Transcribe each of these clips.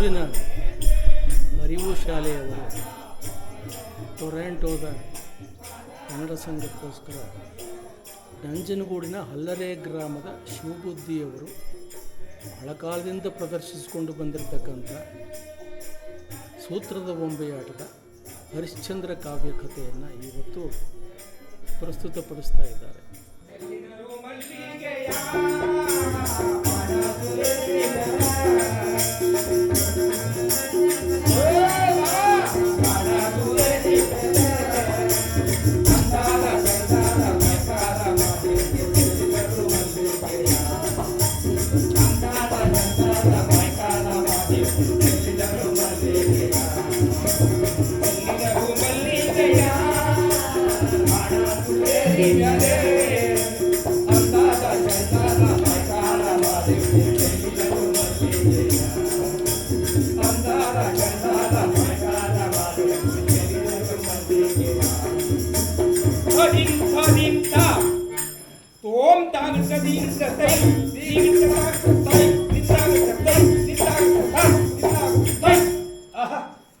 ಮೈಸೂರಿನ ಅರಿವು ಶಾಲೆಯವರು ಟೊರಾಂಟೋದ ಕನ್ನಡ ಸಂಘಕ್ಕೋಸ್ಕರ ನಂಜನಗೂಡಿನ ಹಲ್ಲರೆ ಗ್ರಾಮದ ಶಿವಬುದ್ಧಿಯವರು ಬಹಳ ಕಾಲದಿಂದ ಪ್ರದರ್ಶಿಸಿಕೊಂಡು ಬಂದಿರತಕ್ಕಂಥ ಸೂತ್ರದ ಬೊಂಬೆಯಾಟದ ಹರಿಶ್ಚಂದ್ರ ಕಾವ್ಯ ಕಥೆಯನ್ನು ಇವತ್ತು ಪ್ರಸ್ತುತಪಡಿಸ್ತಾ ಇದ್ದಾರೆ.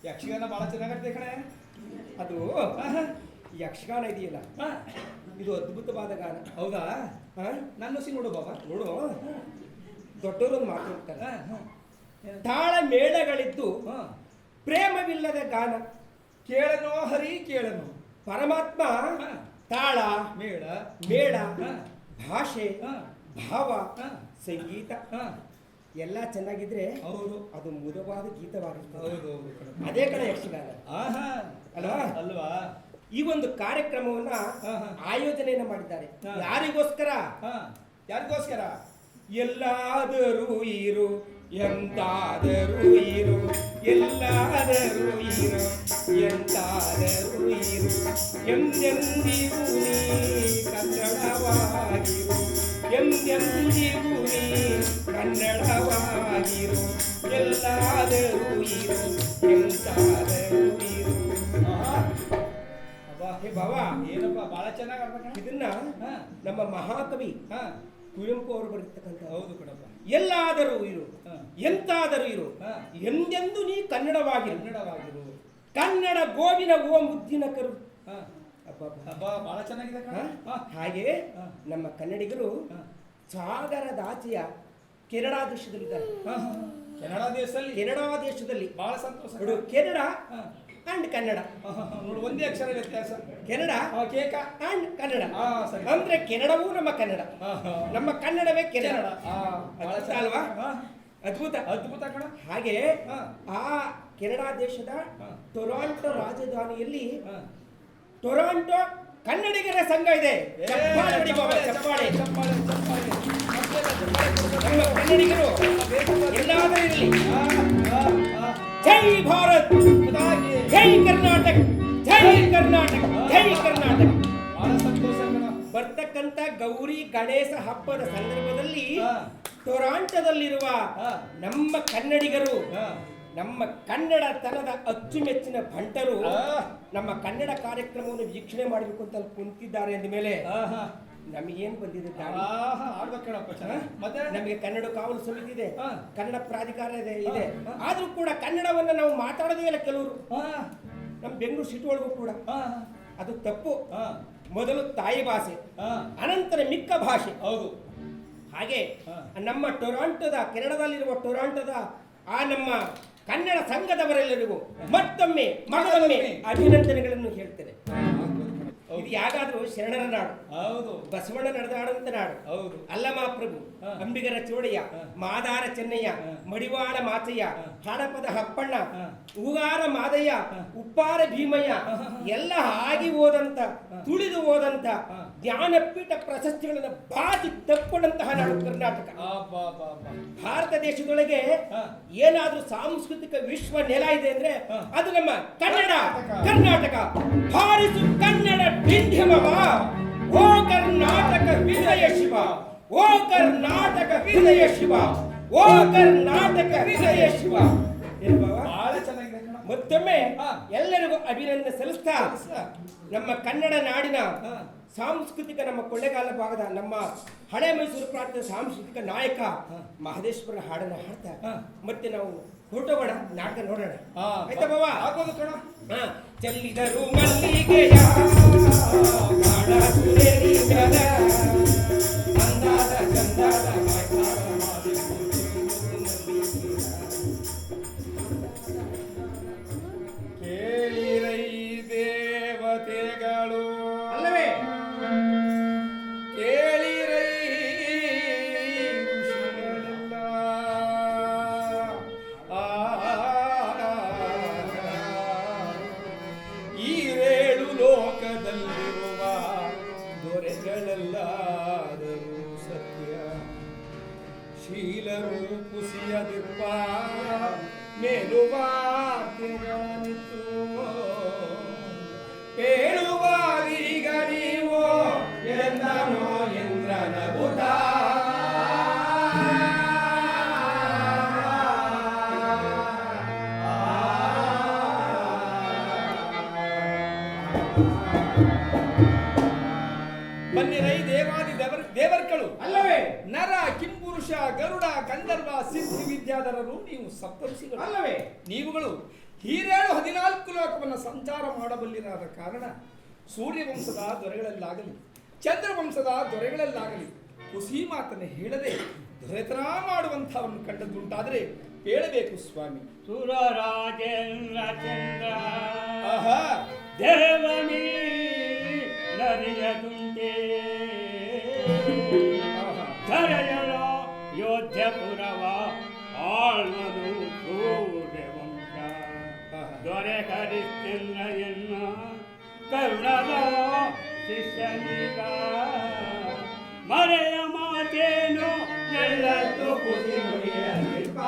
ಯಕ್ಷಗಾನ ಬಹಳ ಚೆನ್ನಾಗತ್ತೆ ಕಣೆ. ಅದು ಯಕ್ಷಗಾನ ಇದೆಯಲ್ಲ, ಇದು ಅದ್ಭುತವಾದ ಗಾನ. ಹೌದಾ? ನನ್ನ ಸಿ ನೋಡು ಬಾಬಾ, ನೋಡು. ದೊಡ್ಡವರೊಂದು ಮಾತಾಡ್ತಾರೆ, ತಾಳ ಮೇಳಗಳಿದ್ದು ಪ್ರೇಮವಿಲ್ಲದ ಗಾನ ಕೇಳನೋ ಹರಿ ಕೇಳನೋ. ಪರಮಾತ್ಮ ತಾಳ ಮೇಳ ಮೇಳ ಭಾಷೆ ಭಾವ ಸಂಗೀತ ಎಲ್ಲ ಚೆನ್ನಾಗಿದ್ರೆ ಹೌದು ಅದು ಮುದವಾದ ಗೀತವಾಗಿರ್ತದೆ. ಅದೇ ಕಡೆ ಯಕ್ಷಗಾನ ಅಲ್ವಾ ಅಲ್ವಾ? ಈ ಒಂದು ಕಾರ್ಯಕ್ರಮವನ್ನ ಆಯೋಜನೆಯನ್ನ ಮಾಡಿದ್ದಾರೆ. ಯಾರಿಗೋಸ್ಕರ? ಯಾರಿಗೋಸ್ಕರ? ಎಲ್ಲಾದರೂ ಇರು ಎಂತಾದರೂ ಇರು, ಎಲ್ಲಾದರೂ ಇರು ಎಂತಾದರೂ ಇರು, ಎಂದೆಂದಿಗೂ ನೀ ಕನ್ನಡವಾಗಿರು, ಎಂದೆಂದಿಗೂ ನೀ ಕನ್ನಡವಾಗಿರು, ಎಲ್ಲಾದರೂ ಇರು ಎಂತಾದರೂ ಇರು. ಹೇ ಬಾಬಾ, ಏನಪ್ಪ ಬಹಳ ಚೆನ್ನಾಗಿ ಆಡ್ಬೇಕ. ಇದನ್ನ ನಮ್ಮ ಮಹಾಕವಿ ಕುವೆಂಪು ಅವರು ಬರೀತಕ್ಕಂಥ. ಹೌದು ಕಣಪ್ಪ. ಎಲ್ಲಾದರೂ ಇರು ಎಂತಾದರೂ ಇರು, ಎಂದೆಂದು ನೀ ಕನ್ನಡವಾಗಿರು, ಕನ್ನಡವಾಗಿರು, ಕನ್ನಡ ಗೋವಿನ ಓ ಮುದ್ದಿನ ಕರು. ಬಹಳ ಚೆನ್ನಾಗಿದೆ. ಹಾಗೆ ನಮ್ಮ ಕನ್ನಡಿಗರು ಸಾಗರದಾಚೆಯ ಕೆನಡಾ ದೇಶದಲ್ಲಿದ್ದಾರೆ. ಕೆನಡಾ ದೇಶದಲ್ಲಿ ಬಹಳ ಸಂತೋಷ. ಕೆನಡಾ ಅಂಡ್ ಕನ್ನಡ ನೋಡಿ ಒಂದೇ ಅಕ್ಷರ ವ್ಯತ್ಯಾಸ. ಕೆನಡಾ ಕೇಕ ಅಂಡ್ ಕನ್ನಡ ಅಂದ್ರೆ ಕೆನಡವೂ ನಮ್ಮ ಕನ್ನಡ, ನಮ್ಮ ಕನ್ನಡವೇ ಕೆನಡ. ಅಲ್ವಾ? ಅದ್ಭುತ ಅದ್ಭುತ ಕಣ. ಹಾಗೆ ಆ ಕೆನಡಾ ದೇಶದ ಟೊರಾಂಟೋ ರಾಜಧಾನಿಯಲ್ಲಿ ಟೊರಾಂಟೋ ಕನ್ನಡಿಗರ ಸಂಘ ಇದೆ. ಚಪ್ಪಾಳೆ. ನಮ್ಮ ಕನ್ನಡಿಗರು ಎಲ್ಲಾದರೂ ಇರಲಿ. ಜೈ ಭಾರತ್, ಜೈ ಕರ್ನಾಟಕ, ಜೈ ಕರ್ನಾಟಕ, ಜೈ ಕರ್ನಾಟಕ. ಬಹಳ ಸಂತೋಷ. ಬರ್ತಕ್ಕಂಥ ಗೌರಿ ಗಣೇಶ ಹಬ್ಬದ ಸಂದರ್ಭದಲ್ಲಿ ಟೊರಾಂಟೋದಲ್ಲಿರುವ ನಮ್ಮ ಕನ್ನಡಿಗರು, ನಮ್ಮ ಕನ್ನಡತನದ ಅಚ್ಚುಮೆಚ್ಚಿನ ಭಂಟರು ನಮ್ಮ ಕನ್ನಡ ಕಾರ್ಯಕ್ರಮವನ್ನು ವೀಕ್ಷಣೆ ಮಾಡಬೇಕು ಅಂತ ಕುಂತಿದ್ದಾರೆ ಅಂದ ಮೇಲೆ ನಮಗೇನು ಬಂದಿದೆ? ಮತ್ತೆ ನಮಗೆ ಕನ್ನಡ ಕಾವಲು ಸಮಿತಿ ಇದೆ, ಕನ್ನಡ ಪ್ರಾಧಿಕಾರ ಇದೆ. ಆದ್ರೂ ಕೂಡ ಕನ್ನಡವನ್ನ ನಾವು ಮಾತಾಡೋದೇ ಇಲ್ಲ ಕೆಲವರು. ನಮ್ಮ ಬೆಂಗಳೂರು ಸಿಟಿ ಒಳಗೂ ಕೂಡ ಅದು ತಪ್ಪು. ಮೊದಲು ತಾಯಿ ಭಾಷೆ, ಅನಂತರ ಮಿಕ್ಕ ಭಾಷೆ. ಹೌದು. ಹಾಗೆ ನಮ್ಮ ಟೊರಾಂಟೋದ, ಕೆನಡಾದಲ್ಲಿರುವ ಟೊರಾಂಟೋದ ಆ ನಮ್ಮ ಕನ್ನಡ ಸಂಘದವರೆಲ್ಲರಿಗೂ ಮತ್ತೊಮ್ಮೆ ಅಭಿನಂದನೆಗಳನ್ನು ಹೇಳ್ತೇನೆ. ಇದು ಯಾಗಾದ್ರೂ ಶರಣರ ನಾಡು, ಹೌದು, ಬಸವಣ್ಣ ನಡೆದಾಡುವಂತ ನಾಡು. ಹೌದು. ಅಲ್ಲಮಾಪ್ರಭು, ಅಂಬಿಗರ ಚೋಡಯ್ಯ, ಮಾದಾರ ಚೆನ್ನಯ್ಯ, ಮಡಿವಾಳ ಮಾಚಯ್ಯ, ಹಡಪದ ಹಪ್ಪಣ್ಣ, ಹೂಗಾರ ಮಾದಯ್ಯ, ಉಪ್ಪಾರ ಭೀಮಯ್ಯ ಎಲ್ಲ ಆಗಿ ಹೋದಂತ, ತುಳಿದು ಹೋದಂತ ಜ್ಞಾನಪೀಠ ಪ್ರಶಸ್ತಿಗಳನ್ನು ಬಾಚಿ ತಕ್ಕೊಂಡಂತಹ ನಾಡು ಕರ್ನಾಟಕ. ಭಾರತ ದೇಶದೊಳಗೆ ಏನಾದ್ರೂ ಸಾಂಸ್ಕೃತಿಕ ವಿಶ್ವ ನೆಲ ಇದೆ ಅಂದ್ರೆ ಅದು ನಮ್ಮ ಕನ್ನಡ, ಕರ್ನಾಟಕ. ಹಾರಿಸು ಕನ್ನಡ ಡಿಂಡಿಮವ, ಓ ಕರ್ನಾಟಕ ವಿಜಯ ಶಿವ, ಓ ಕರ್ನಾಟಕ ವಿಜಯ ಶಿವ, ಓ ಕರ್ನಾಟಕ ವಿಜಯ ಶಿವ. ಬಹಳ ಚೆನ್ನಾಗಿದೆ. ಮತ್ತೊಮ್ಮೆ ಎಲ್ಲರಿಗೂ ಅಭಿನಂದನೆ ಸಲ್ಲಿಸ್ತಾ ನಮ್ಮ ಕನ್ನಡ ನಾಡಿನ ಸಾಂಸ್ಕೃತಿಕ, ನಮ್ಮ ಕೊಳ್ಳೇಗಾಲ ಭಾಗದ ನಮ್ಮ ಹಳೆ ಮೈಸೂರು ಪ್ರಾಂತ್ಯದ ಸಾಂಸ್ಕೃತಿಕ ನಾಯಕ ಮಹದೇಶ್ವರ ಹಾಡನ್ನು ಹಾಡ್ತಾ ಮತ್ತೆ ನಾವು ಹೊರಟೋಗೋಣ, ನಾಟಕ ನೋಡೋಣ. ಹಾ, ಆಯ್ತಾ ಬಾವ? ಆಗ್ಬೋದು ಕಣ. ಹಾ. ಚೆಲ್ಲಿದರು ಮಲ್ಲಿಗೆಯ ಗಾಢ ಸುರೇರಿಗರ ಅಂದಾದ ಚಂದಾದ ಮಾಯ್ತಾದ ಕೇಳಿರೈ ದೇವತೆಗಳು ಅಲ್ಲವೇ? ಕೇಳಿರೈ ಋಷಿಗಳೆಲ್ಲ. ಈರೇಳು ಲೋಕದಲ್ಲಿರುವ ದೊರೆಗಳೆಲ್ಲಾದರೂ ಸತ್ಯ ಶೀಲರು ಕುಸಿಯದಿರುವ ಮೇಲುವಾರ್ತೆಗಳನಿತ್ತು ಪೇಳುವಾರೀಗ ನೀವು ಎಂದನೋ ಇಂದ್ರನ ಬುಧ ಬನ್ನಿರೈ ದೇವಾದಿ ದೇವರ್ಗಳು ಅಲ್ಲವೇ? ನರ ಕಿಂಪುರುಷ ಗರುಡ ಗಂಧರ್ವ ಸಿದ್ಧಿ ವಿದ್ಯಾಧರರು ನೀವು ಸಪ್ತಋಷಿಗಳು ಅಲ್ಲವೇ? ನೀವುಗಳು ಹೀರೇಳು 14 ಲೋಕವನ್ನು ಸಂಚಾರ ಮಾಡಬಲ್ಲಿರಾದ ಕಾರಣ ಸೂರ್ಯವಂಶದ ದೊರೆಗಳಲ್ಲಾಗಲಿ ಚಂದ್ರವಂಶದ ದೊರೆಗಳಲ್ಲಾಗಲಿ ಹುಸಿ ಮಾತನ್ನು ಹೇಳದೆ ದೊರೆತನ ಮಾಡುವಂಥವನ್ನು ಕಂಡದ್ದುಂಟಾದರೆ ಹೇಳಬೇಕು ಸ್ವಾಮಿ. ಸುರ ರಾಜೇಂದ್ರ ಚಂದ್ರ ಆಹಾ ದೇವನಿ ನರಿಯದುಂಟೆ ಧರೆಯಳ ಯೋಧ್ಯಪುರವ ಆಳ್ಮದು ಸೂರ್ಯವಂಶ ದೊರೆ ಹರಿಶ್ಚಂದ್ರ ಎನ್ನ ಕರುಣದ ಶಿಷ್ಯನಿಗ ಮರೆಯ ಮಾತೇನು ಎಲ್ಲದ್ದು ಖುಷಿ ನುಡಿಯಲಿಪ್ಪ.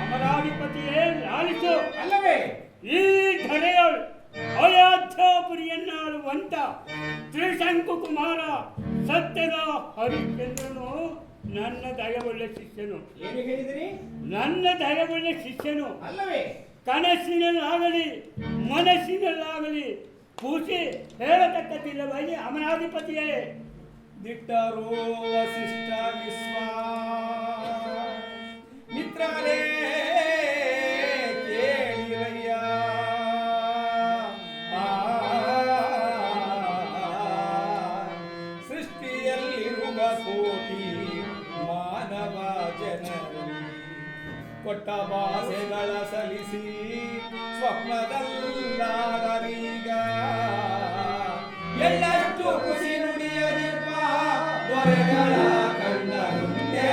ಅಮರಾಧಿಪತಿಯೇ ಲಾಲಿಸು. ಅಲ್ಲವೇ? ಈ ಧರೆಯಳು ಅಯೋಧ್ಯಾಪುರಿಯನ್ನಾಳುವಂತ ತ್ರಿಶಂಕು ಕುಮಾರ ಸತ್ಯದ ಹರಿಶ್ಚಂದ್ರನು ನನ್ನ ದಯವುಳ್ಳ ಶಿಷ್ಯನು. ಏನು ಹೇಳಿದಿರಿ? ನನ್ನ ದಯವುಳ್ಳ ಶಿಷ್ಯನು ಅಲ್ಲವೇ? ಕನಸಿನಲ್ಲಾಗಲಿ ಮನಸ್ಸಿನಲ್ಲಾಗಲಿ ಕೂಸಿ ಹೇಳತಕ್ಕದಿಲ್ಲವೇ ಅಮರಾಧಿಪತಿಯೇ? ದಿಟ್ಟರೋ ವಸಿಷ್ಠ ವಿಶ್ವ ಮಿತ್ರರೇ ಕೇಳಿರಯ್ಯ ಸೃಷ್ಟಿಯಲ್ಲಿರುವ ಕೋಟಿ ಮಾನವ ಜನರು ಕೊಟ್ಟ ಭಾಷೆಗಳ ಸಲಿಸಿ ಸ್ವಪ್ನದಲ್ಲಾದರೀಗ ಎಳ್ಳಷ್ಟು ಖುಷಿ ನುಡಿಯದಿರುವ ದೊರೆಗಳ ಕಂಡರುಂಟೆ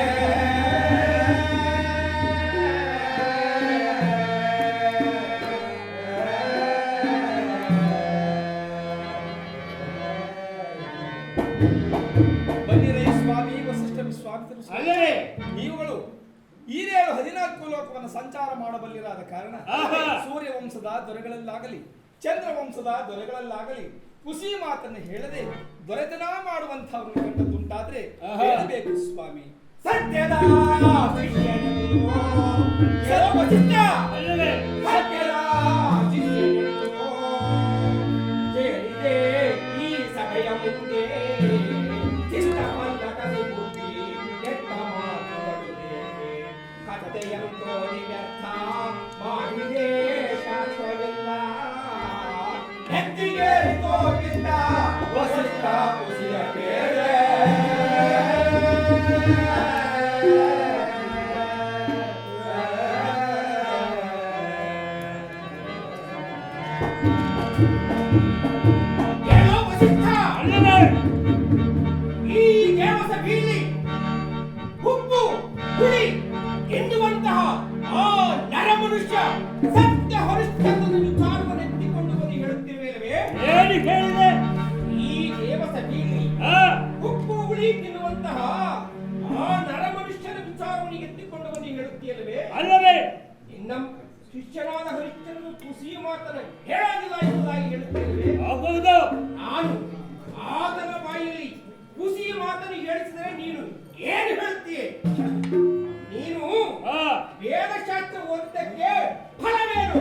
ಬನ್ನಿರೈ ಸ್ವಾಮಿ ವಸಿಷ್ಠ ವಿಶ್ವಾಮಿತ್ರರು ಅಲ್ಲವೇ? ನೀವುಗಳು ಈರೇಳು 14 ಲೋಕವನ್ನು ಸಂಚಾರ ಮಾಡಬಲ್ಲಿರಾದ ಕಾರಣ ಆಹಾ. ಸೂರ್ಯವಂಶದ ದೊರೆಗಳಲ್ಲಾಗಲಿ ಚಂದ್ರವಂಶದ ದೊರೆಗಳಲ್ಲಾಗಲಿ ಹುಸಿ ಮಾತನ್ನು ಹೇಳದೆ ದೊರೆತನ ಮಾಡುವಂತಹವ್ರನ್ನು ಕಂಡದ್ದುಂಟಾದ್ರೆ ಆಹಾ. ಹೇಳಬೇಕು ಸ್ವಾಮಿ. ಸತ್ಯದ ಶಿಷ್ಯನೆಂದು ಕೆಲವು ವಸಿಷ್ಠ ಅಲ್ಲವೇ? ಸತ್ಯದ ಶಿಷ್ಯನೆಂದು ಕೇಳಿದೆ ಈ ಸಭೆಯ ಮುಂದೆ ಚಿತ್ತಮಲ್ಲಟದು ಬುದ್ಧಿ ಕೆಟ್ಟ ಮಾತುಗಳು ಕಥೆಯಂತೋ ವ್ಯರ್ಥ ಮಾಡಿದೆ ಶಾಸ್ತ್ರವಿಲ್ಲ ನೆತ್ತಿಗೆ ತೋರಿದ್ದ ವಸಿಷ್ಠ ಖುಷಿಯ ಕೇಳೆ ಕೇಳೋ ವಸಿಷ್ಠ, ಅಲ್ಲವೇ? ಈ ದೇವಸ ಬೀಳಿ ಉಪ್ಪು ಹುಳಿ ಎನ್ನುವಂತಹ ಆ ನರ ಮನುಷ್ಯ ಸತ್ಯ ಹರಿಶ್ಚಂದ್ರನ ವಿಚಾರವನ್ನು ಎತ್ತಿಕೊಂಡು ಬಂದು ಹೇಳುತ್ತಿರುವೆಲ್ಲವೇ? ಏನು ಕೇಳಿದೆ? ಈ ದೇವಸ ಬೀಳಿ ಆ, ಉಪ್ಪು ಹುಳಿ ತಿನ್ನುವಂತಹ ಆ ನರ ಮನುಷ್ಯನ ವಿಚಾರವನ್ನು ಎತ್ತಿಕೊಂಡು ಬಂದು ಹೇಳುತ್ತೀಯಲ್ಲವೇ? ಅಲ್ಲವೇ? ನಮ್ಮ ಶಿಷ್ಯನಾದ ಹರಿಶ್ಚಂದ್ರನು ಖುಷಿ ಮಾತನ್ನು ಹೇಳೋದಿಲ್ಲ ಎಂಬುದಾಗಿ ಹೇಳುತ್ತೇವೆ. ಹೌದು. ನಾನು ಆತನ ಬಾಯಲ್ಲಿ ಖುಷಿ ಮಾತನ್ನು ಹೇಳಿಸಿದರೆ ನೀನು ಏನು ಹೇಳುತ್ತೀಯ? ನೀನು ಆ, ವೇದಶಾಸ್ತ್ರ ಓದಿದ್ದಕ್ಕೆ ಫಲವೇನು?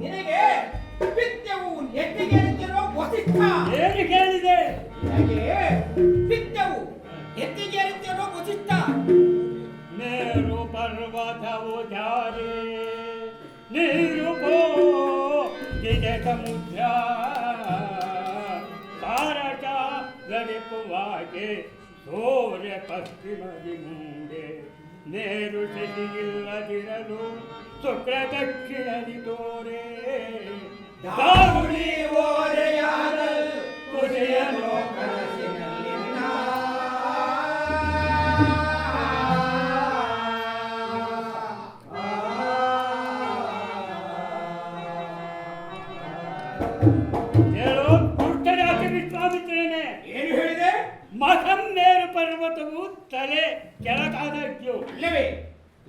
ನಿನಗೆ ವಿದ್ಯೆ ಏನು ಕೇಳಿದೆ? ನನಗೆ ಪಿತ್ತವು ಎತ್ತಿಗೇರುತ್ತೇನೋ ವಸಿಷ್ಠ. ಮೇರು ಪರ್ವತವು ಜಾರಿ ನೀರು ಗಿಡ ಸಮುದ್ರ ತಾರಕ ಗಡಿಪುವಾಗೆ ಸೂರ್ಯ ಪಶ್ಚಿಮದಿ ಮುಂದೆ ನೇರು ಶಶಿಯಿಲ್ಲದಿರಲು ಶುಕ್ರ ದಕ್ಷಿಣದಿ ತೋರೆ ದಾರುಣಿ ಓರೆಯಾದಲ್ ಕುದಿಯನೋ ಕನಸಿನಲ್ಲಿನ. ಹೇಳು ದುಷ್ಟರಾಜ ವಿಶ್ವಾಮಿತ್ರನೇ. ಏನು ಹೇಳಿದೆ? ಮಖಂ ಮೇರು ಪರ್ವತವು ತಲೆ ಕೆಳಗಾದದ್ದು ಇಲ್ಲವೇ?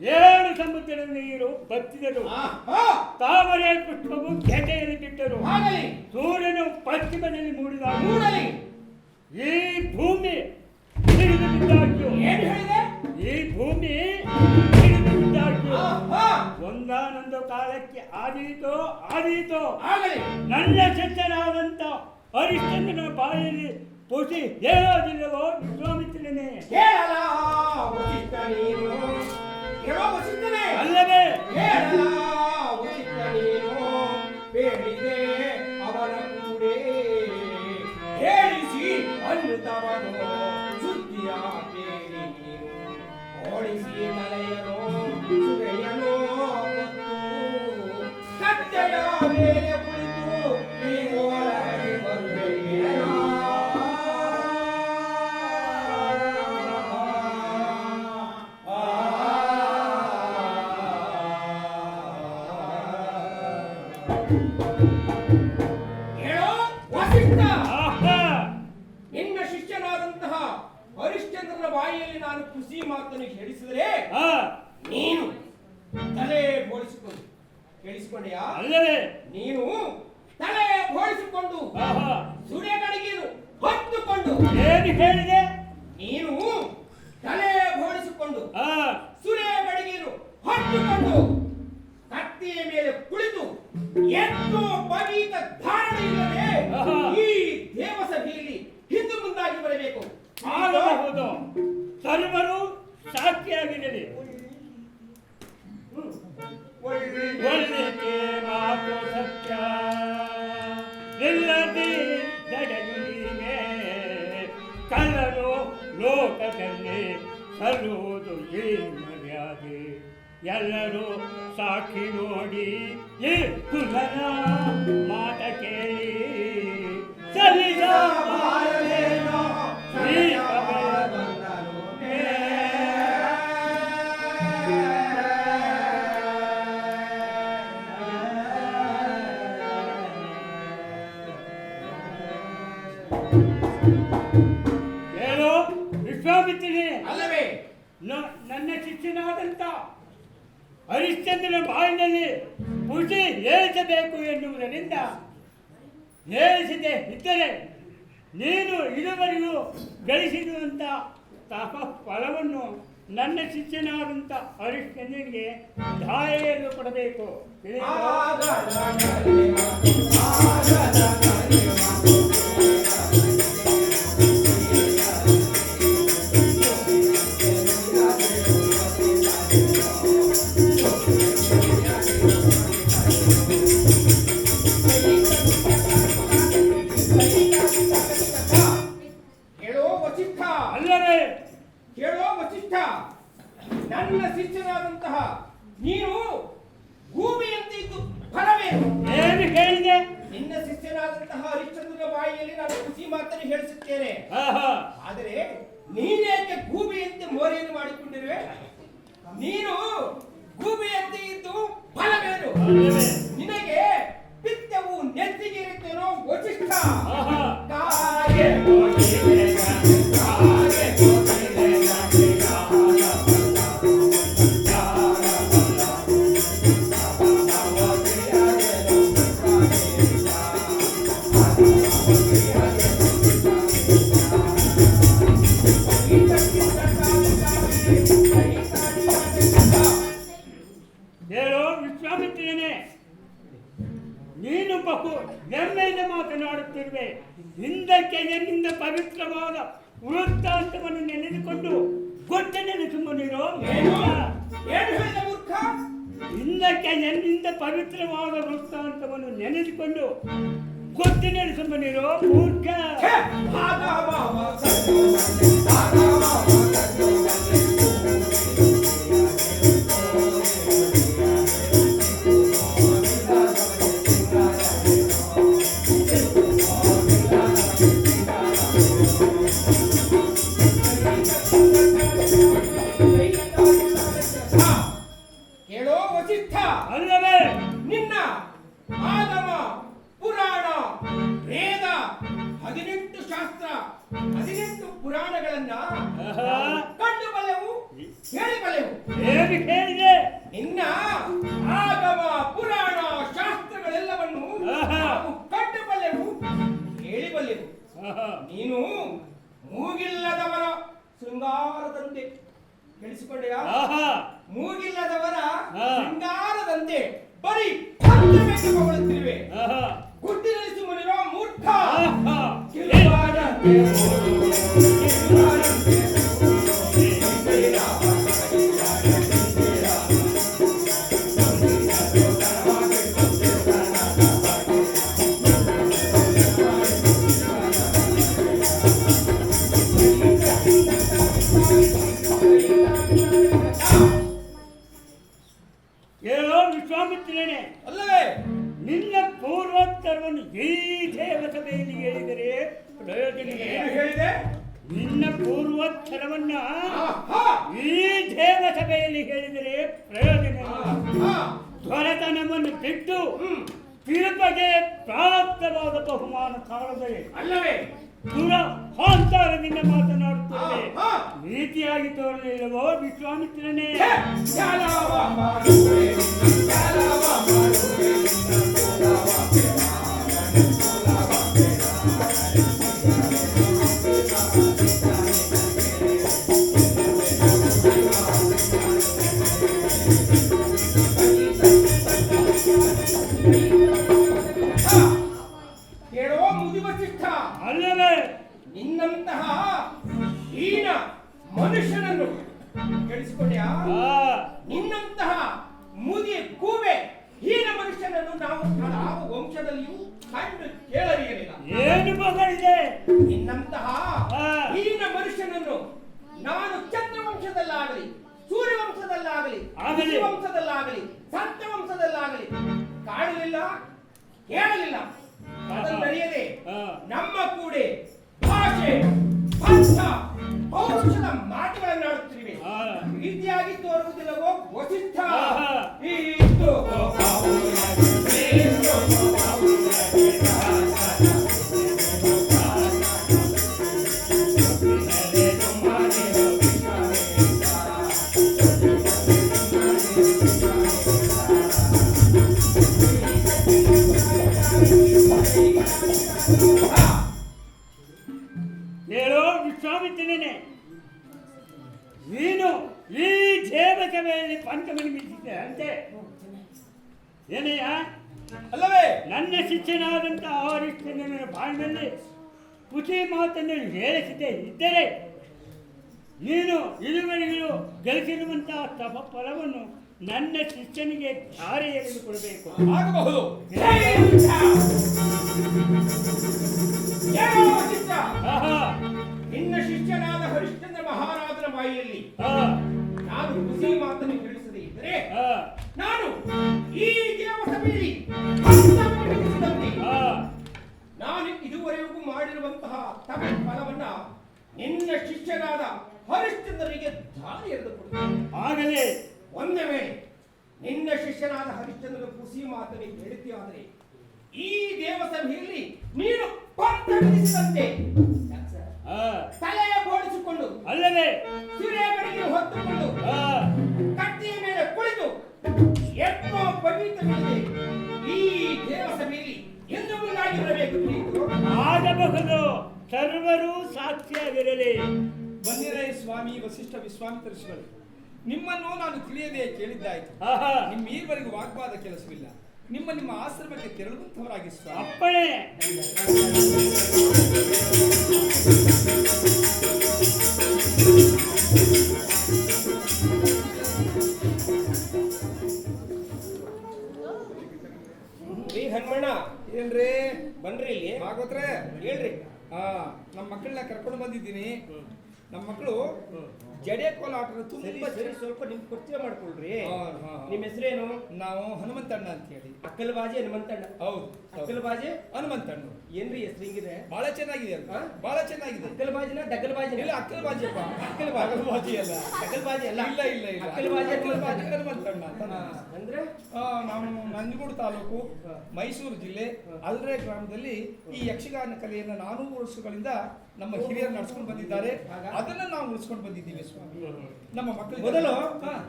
7 ಸಮುದ್ರದ ನೀರು ಬತ್ತಿದರು. ಆಹಾ! ತಾವರೆ ಪುಷ್ಪವು ಗೆಜೆಯಲ್ಲಿ ಬಿಟ್ಟರು. ಆಗಲಿ, ಸೂರ್ಯನು ಪಶ್ಚಿಮದಲ್ಲಿ ಮೂಡಿದಾಗ ಮೂಡಲಿ. ಈ ಭೂಮಿ ಹಿಡಿದು ಬಿದ್ದಾಗ್ಯು. ಏನು ಹೇಳಿದೆ? ಈ ಭೂಮಿ ಹಿಡಿದು ಬಿದ್ದಾಗ್ಯು. ಆಹಾ! ಒಂದಾನೊಂದು ಕಾಲಕ್ಕೆ ಆದೀತೋ ಆಗಲಿ. ನನ್ನ ಶಿಷ್ಯನಾದಂತ ಹರಿಶ್ಚಂದ್ರನ ಬಾಯಲ್ಲಿ ಪುಸಿ ಹೇಳೋದಿಲ್ಲವೋ ವಿಶ್ವಾಮಿತ್ರನೇ? ಕೇಳಲ ವಸಿಷ್ಠ ನೀನು, ಕೇಳೋ ವಸಿಷ್ಠನೇ. ಅಲ್ಲವೇ? ಕೇಳಲ ವಸಿಷ್ಠ ನೀನು, ಬೇಡಿದೆ ಅವನ ಕೂಡೆ ಹೇಳಿಸಿ ಅನ್ನುತ್ತವನು ಸುದ್ದಿಯ ಕೇಳಿ ನೀನು ಓಡಿಸಿ ತಲೆಯನೋ ಸುರೆಯನೋ ಹೊತ್ತು ಕತ್ತೆಯ ಮೇಲೆ ಕುಳಿತು ನೀವು ಹೊರಗೆ ಬರುವೆಯೇನೋ? ಹೇಳೋ ವಸಿಷ್ಠ, ಆಹಾ! ನಿನ್ನ ಶಿಷ್ಯನಾದಂತಹ ಹರಿಶ್ಚಂದ್ರನ ಬಾಯಿಯಲ್ಲಿ ನಾನು ಖುಷಿ ಮಾತನ್ನು ಹೇಳಿಸಿದರೆ ಆ, ನೀನು ತಲೆ ಬೋಳಿಸಿಕೊಂಡು ಕೇಳಿಸಿಕೊಂಡೆಯಾ? ಅಲ್ಲವೇ? ನೀನು ತಲೆ ಬೋಳಿಸಿಕೊಂಡು ಆಹಾ! ಸುರೆಗಡಿಗೆನು ಹೊತ್ತುಕೊಂಡು ಏನು ಹೇಳಿದೆ? ನೀನು ತಲೆ ಬೋಳಿಸಿಕೊಂಡು ಆ, ಸುರೆಗಡಿಗೆನು ಹೊತ್ತುಕೊಂಡು ಕತ್ತಿಯ ಮೇಲೆ ಕುಳಿತು ಎದ್ದು ಪವಿತ ಧಾರಣೆ ಇಲ್ಲದೆ ಆಹಾ. ಈ ದೇವಸಭೆಯಲ್ಲಿ ಹಿಂದೆ ಮುಂದಾಗಿ ಬರಬೇಕು. ಆಗಬಹುದು. ಸರ್ವರು ಸಾಕ್ಷಿಯಾಗಿರಲಿ. ಒಳ್ಳೆಕೆ ಮಾತು ಸತ್ಯ ಇಲ್ಲದೆ ನಡೆಯು ನೀವೇ ಕಳ್ಳನು ಲೋಕದಲ್ಲಿ ಸಲ್ಲುವುದು ಈ ಮರ್ಯಾದೆ. ಎಲ್ಲರೂ ಸಾಕ್ಷಿ ನೋಡಿ ಈ ಕುಲನ ಮಾತ ಕೇಳಿ ಸಲ್ಲಿಸ ಈ ಹೇಳು ವಿಶ್ವಾಮಿತ್ರನೇ. ಅಲ್ಲವೇ? ನನ್ನ ಶಿಷ್ಯನಾದಂತ ಹರಿಶ್ಚಂದ್ರನ ಬಾಯಿನಲ್ಲಿ ಪುಷಿ ಏಳಿಸಬೇಕು ಎನ್ನುವುದರಿಂದ ಏಳಿಸದೆ ಇದ್ದರೆ ನೀನು ಇದುವರೆಗೂ ಗಳಿಸಿರುವಂಥ ಫಲವನ್ನು ನನ್ನ ಶಿಷ್ಯನಾದಂಥ ಹರಿಶ್ಚಂದ್ರನಿಗೆ ದಾಯೆಯನ್ನು ಕೊಡಬೇಕು. ಹೇಳೋ ವಸಿಷ್ಠ, ಅಲ್ಲವೇ? ಕೇಳೋ ವಸಿಷ್ಠ, ನನ್ನ ಶಿಷ್ಯನಾದಂತಹ ನೀನು ಭೂಮಿಯಂತೆ ಇದ್ದು ಫಲವೇನು? ಏನು ಹೇಳಿದೆ? ನಿನ್ನ ಶಿಷ್ಯನಾದಂತಹ ಹರಿಶ್ಚಂದ್ರನ ಬಾಯಿಯಲ್ಲಿ ನಾನು ಖುಷಿ ಮಾತನ್ನು ಹೇಳಿಸುತ್ತೇನೆ. ಆಹಾ! ಆದರೆ ನೀನೇಕೆ ಭೂಮಿಯಂತೆ ಮೋರೆಯನ್ನು ಮಾಡಿಕೊಂಡಿರುವೆ? ನೀನು ಭೂಮಿಯಂತೆ ಇದ್ದು ಫಲವೇನು? ಅಲ್ಲವೇ? ನಿನಗೆ ಪಿತ್ತವು ನೆತ್ತಿಗೇರುತ್ತೇನೋ ವಸಿಷ್ಠ? ಆಹಾ! ಕಾಗೆ ಹೇಳೋ ವಿಶ್ವಾಮಿತ್ರನೇ, ನೀನು ಬಹು ಹೆಮ್ಮೆಯಿಂದ ಮಾತನಾಡುತ್ತಿರುವೆ. ಹಿಂದಕ್ಕೆ ಎನ್ನಿಂದ ಪವಿತ್ರವಾದ ವೃತ್ತಾಂತವನ್ನು ನೆನೆದುಕೊಂಡು ಗೊತ್ತನೆಲೆ ಸುಮ್ಮನಿರೋ. ಏನು ಹೇಳಿದ ಮೂರ್ಖ? ಹಿಂದಕ್ಕೆ ಎನ್ನಿಂದ ಪವಿತ್ರವಾದ ವೃತ್ತಾಂತವನ್ನು ನೆನೆದುಕೊಂಡು ಗೊತ್ತಿನೆಲೆ ಸುಮ್ಮನಿರೋ ಮೂರ್ಖ. ಛೆ! ಭಾಗ ಭಾವ ಕೇಳೋ ವಸಿಷ್ಠ, ಅಲ್ಲವೇ ನಿನ್ನ ಆಗಮ ಪುರಾಣ ವೇದ 18 ಶಾಸ್ತ್ರ 18 ಪುರಾಣಗಳನ್ನ ಕಂಡು ಬಲ್ಲೆವು, ಹೇಳಿ ಬಲ್ಲೆವು. ಏನು ಹೇಳಿದೆ? ನಿನ್ನ ಆಗಮ ಪುರಾಣ ಶಾಸ್ತ್ರಗಳೆಲ್ಲವನ್ನು ನಾವು ಕಂಡು ಬಲ್ಲೆವು, ಹೇಳಿ ಬಲ್ಲೆವು. ನೀನು ಮೂಗಿಲ್ಲದವರ ಶೃಂಗಾರದಂತೆ, ಕೇಳಿಸಿಕೊಂಡೆಯಾ? ಮೂಗಿಲ್ಲದವರ ಶೃಂಗಾರದಂತೆ ಬರೀ ಹೊಗಳುತ್ತಿರುವೆ. ಗುಡ್ಡಿನಲ್ಲಿ ಸುಮ್ಮನಿರೋ ಮೂರ್ಖ. ಹೇಳೋ ವಿಶ್ವಾಮಿತ್ರನೇ, ಅಲ್ಲವೇ ನಿನ್ನ ಪೂರ್ವೋತ್ತರವನ್ನು ಈ ದೇವಸಭೆಯಲ್ಲಿ ಹೇಳಿದರೆ ಪ್ರಯೋಜನವಿಲ್ಲ. ಏನು ಹೇಳಿದೆ? ನಿನ್ನ ಪೂರ್ವೋತ್ತರವನ್ನ ಆಹಾ! ಈ ದೇವಸಭೆಯಲ್ಲಿ ಹೇಳಿದರೆ ಪ್ರಯೋಜನವಿಲ್ಲ. ಆಹಾ! ದೊರೆತನವನ್ನು ಬಿಟ್ಟು ತಿರುಪಗೆ ಪ್ರಾಪ್ತವಾದ ಬಹುಮಾನ ಕಾಣದೆ ಅಲ್ಲವೇ ದುರಹಂಕಾರದಿಂದ ಮಾತನಾಡುತ್ತದೆ. ಆಹಾ! ನೀತಿಯಾಗಿ ತೋರಲಿಲ್ಲವೋ ವಿಶ್ವಾಮಿತ್ರನೇ? ಛೆ! ಚಾಲವ ಮಾಡುವೆ, ಚಾಲವ ಮಾಡುವೆ, ಕೇಳೋ ಮುದಿವಸಿಷ್ಠ, ಅಲ್ಲವೇ ನಿನ್ನಂತಹ ಹೀನ ಮನುಷ್ಯನನ್ನು, ಕೇಳಿಸಿಕೊಂಡ್ಯಾ? ನಿನ್ನಂತಹ ಮುದಿ ಕೂವೆ ಹೀನ ಮನುಷ್ಯನನ್ನು ನಾವು ಯಾವ ವಂಶದಲ್ಲಿಯೂ ಕಂಡು ಕೇಳಲಿರಲಿಲ್ಲ. ಏನು ಮಗಳಿದೆ? ನಿನ್ನಂತಹ ಹೀನ ಮನುಷ್ಯನನ್ನು ನಾನು ಚಂದ್ರವಂಶದಲ್ಲಾಗಲಿ, ಸೂರ್ಯವಂಶದಲ್ಲಾಗಲಿ, ಆಗಲಿ, ವಂಶದಲ್ಲಾಗಲಿ, ಸಂತ ವಂಶದಲ್ಲಾಗಲಿ ಕಾಣಲಿಲ್ಲ, ಕೇಳಲಿಲ್ಲ. ಅದನ್ನರಿಯದೆ ನಮ್ಮ ಕೂಡೆ ಭಾಷೆ, ಪಂಥ, ಪೌರುಷದ ಮಾತುಗಳನ್ನಾಡುತ್ತಿವೆ. ರೀತಿಯಾಗಿ ತೋರುವುದಿಲ್ಲವೋ ವಸಿಷ್ಠ? ಇಷ್ಟು ಹೇಳೋ ವಿಶ್ವಾಮಿತ್ರನೇ, ನೀನು ಈ ದೇವಸಭೆಯಲ್ಲಿ ಪಂಚಮನಿಮಿಸಿದ್ದೆ ಅಂತೆ ಏನಯ್ಯ? ಅಲ್ಲವೇ ನನ್ನ ಶಿಷ್ಯನಾದಂತಹ ಹರಿಶ್ಚಂದ್ರನ ಬಾಯಿನಲ್ಲಿ ಖುಷಿ ಮಾತನ್ನು ಹೇಳಿಸಿದೆ ಇದ್ದರೆ ನೀನು ಇದುವರೆಗೂ ಗಳಿಸಿರುವಂತಹ ತಪ ಫಲವನ್ನು ನನ್ನ ಶಿಷ್ಯನಿಗೆ ಧಾರೆ ಎಳೆದುಕೊಡಬೇಕು. ಆಗಬಹುದು. ನಿನ್ನ ಶಿಷ್ಯನಾದ ಹರಿಶ್ಚಂದ್ರ ಮಹಾರಾಜನ ಬಾಯಿಯಲ್ಲಿ ನಾನು ಖುಷಿ ಮಾತನ್ನು ಕೇಳಿಸದೇ ಇದ್ದರೆ ನಾನು ಈ ದೇವಸಭೆಯಲ್ಲಿ ನಾನು ಇದುವರೆಗೂ ಮಾಡಿರುವಂತಹ ತಪ ಫಲವನ್ನ ನಿನ್ನ ಶಿಷ್ಯನಾದ ಹರಿಶ್ಚಂದ್ರನಿಗೆ ದಾರಿ ಎರೆದುಕೊಡುತ್ತೇನೆ. ಆಗಲೇ ಒಂದೇ ವೇಳೆ ನಿನ್ನ ಶಿಷ್ಯನಾದ ಹರಿಶ್ಚಂದ್ರನ ಖುಷಿ ಮಾತನ್ನು ಹೇಳುತ್ತೀಯಾದರೆ ಈ ದೇವಸಭೆಯಲ್ಲಿ ನೀನು ಪಂಥ ವಿಧಿಸಿದಂತೆ ತಲೆಯ ಬೋಡಿಸಿಕೊಂಡು ಅಲ್ಲವೇ ಸೂರ್ಯಗಳಿಗೆ ಹೊತ್ತುಕೊಂಡು ಕಟ್ಟಿಯ ಮೇಲೆ ಕುಳಿತು ಎಷ್ಟೋ ಪವಿತ್ರವಿದೆ ಈ ದೇವಸಭೆಯಲ್ಲಿ ಎಂದು ಮುಂದಾಗಿರಬೇಕು. ಆಗಬಹುದು, ಸರ್ವರು ಸಾಕ್ಷಿಯಾಗಿರಲಿ. ಬಂದಿರೇ ಸ್ವಾಮಿ ವಸಿಷ್ಠ ವಿಶ್ವಾಮಿತ್ರ ಋಷಿಗಳು, ನಿಮ್ಮನ್ನು ನಾನು ತಿಳಿಯದೆ ಕೇಳಿದ್ದಾಯ್ತು. ನಿಮ್ಮೀವರೆಗೂ ವಾಗ್ವಾದ ಕೆಲಸವಿಲ್ಲ. ನಿಮ್ಮ ನಿಮ್ಮ ಆಶ್ರಮಕ್ಕೆ ತೆರಳುವಂತವರಾಗಿ ಸ್ವಾಮಿ. ಅಪ್ಪಣೆ. ರೀ ಹನುಮಣ್ಣ, ಏನ್ರಿ ಬನ್ರಿ ಇಲ್ಲಿ. ಭಾಗವತ್ರೆ ಹೇಳ್ರಿ. ನಮ್ಮ ಮಕ್ಕಳನ್ನ ಕರ್ಕೊಂಡು ಬಂದಿದ್ದೀನಿ. ನಮ್ಮ ಮಕ್ಕಳು ಜಡೆ ಕೋಲಾಟದ ತುಂಬಾ ಸ್ವಲ್ಪ ನಿಮ್ ಪರಿಚಯ ಮಾಡ್ಕೊಳ್ರಿ. ಹಾ, ಹಾ. ನಿಮ್ ಹೆಸರೇನು? ನಾವು ಹನುಮಂತಣ್ಣ ಅಂತ ಹೇಳಿ. ಅಕ್ಕಲ್ ಬಾಜಿ ಹನುಮಂತಣ್ಣ. ಹೌದು, ಅಕ್ಕಲ್ ಬಾಜಿ ಹನುಮಂತಣ್ಣ. ಏನ್ರಿ ಹೆಸರು ಹಿಂಗಿದೆ? ಬಹಳ ಚೆನ್ನಾಗಿದೆ ಅಲ್ವಾ? ಬಹಳ ಚೆನ್ನಾಗಿದೆ. ಅಕ್ಕಲ್ ಬಾಜಿನ ಡಗಲ್ ಬಾಜಿನ? ಇಲ್ಲ, ಅಕ್ಕಲ್ ಬಾಜಿಯಪ್ಪ. ಅಕ್ಕಲ್ ಬಾಜಿ. ಅಕ್ಕಲ್ ಬಾಜಿ ಅಲ್ಲ, ಡಗಲ್ ಬಾಜಿ ಅಲ್ಲ. ಇಲ್ಲ ಇಲ್ಲ ಇಲ್ಲ, ಅಕ್ಕಲ್ ಬಾಜಿ ಹನುಮಂತಣ್ಣ ಅಂತ. ಅಂದ್ರೆ ನಾವು ನಂಜನಗೂಡು ತಾಲೂಕು, ಮೈಸೂರು ಜಿಲ್ಲೆ, ಅಲ್ರೆ ಗ್ರಾಮದಲ್ಲಿ ಈ ಯಕ್ಷಗಾನ ಕಲೆಯನ್ನು 400 ವರ್ಷಗಳಿಂದ ನಮ್ಮ ಹಿರಿಯರು ನಡ್ಸ್ಕೊಂಡು ಬಂದಿದ್ದಾರೆ. ಅದನ್ನ ನಾವು ಉಳಿಸ್ಕೊಂಡು ಬಂದಿದ್ದೀವಿ ಸ್ವಾಮಿ. ನಮ್ಮ ಮಕ್ಕಳು ಮೊದಲು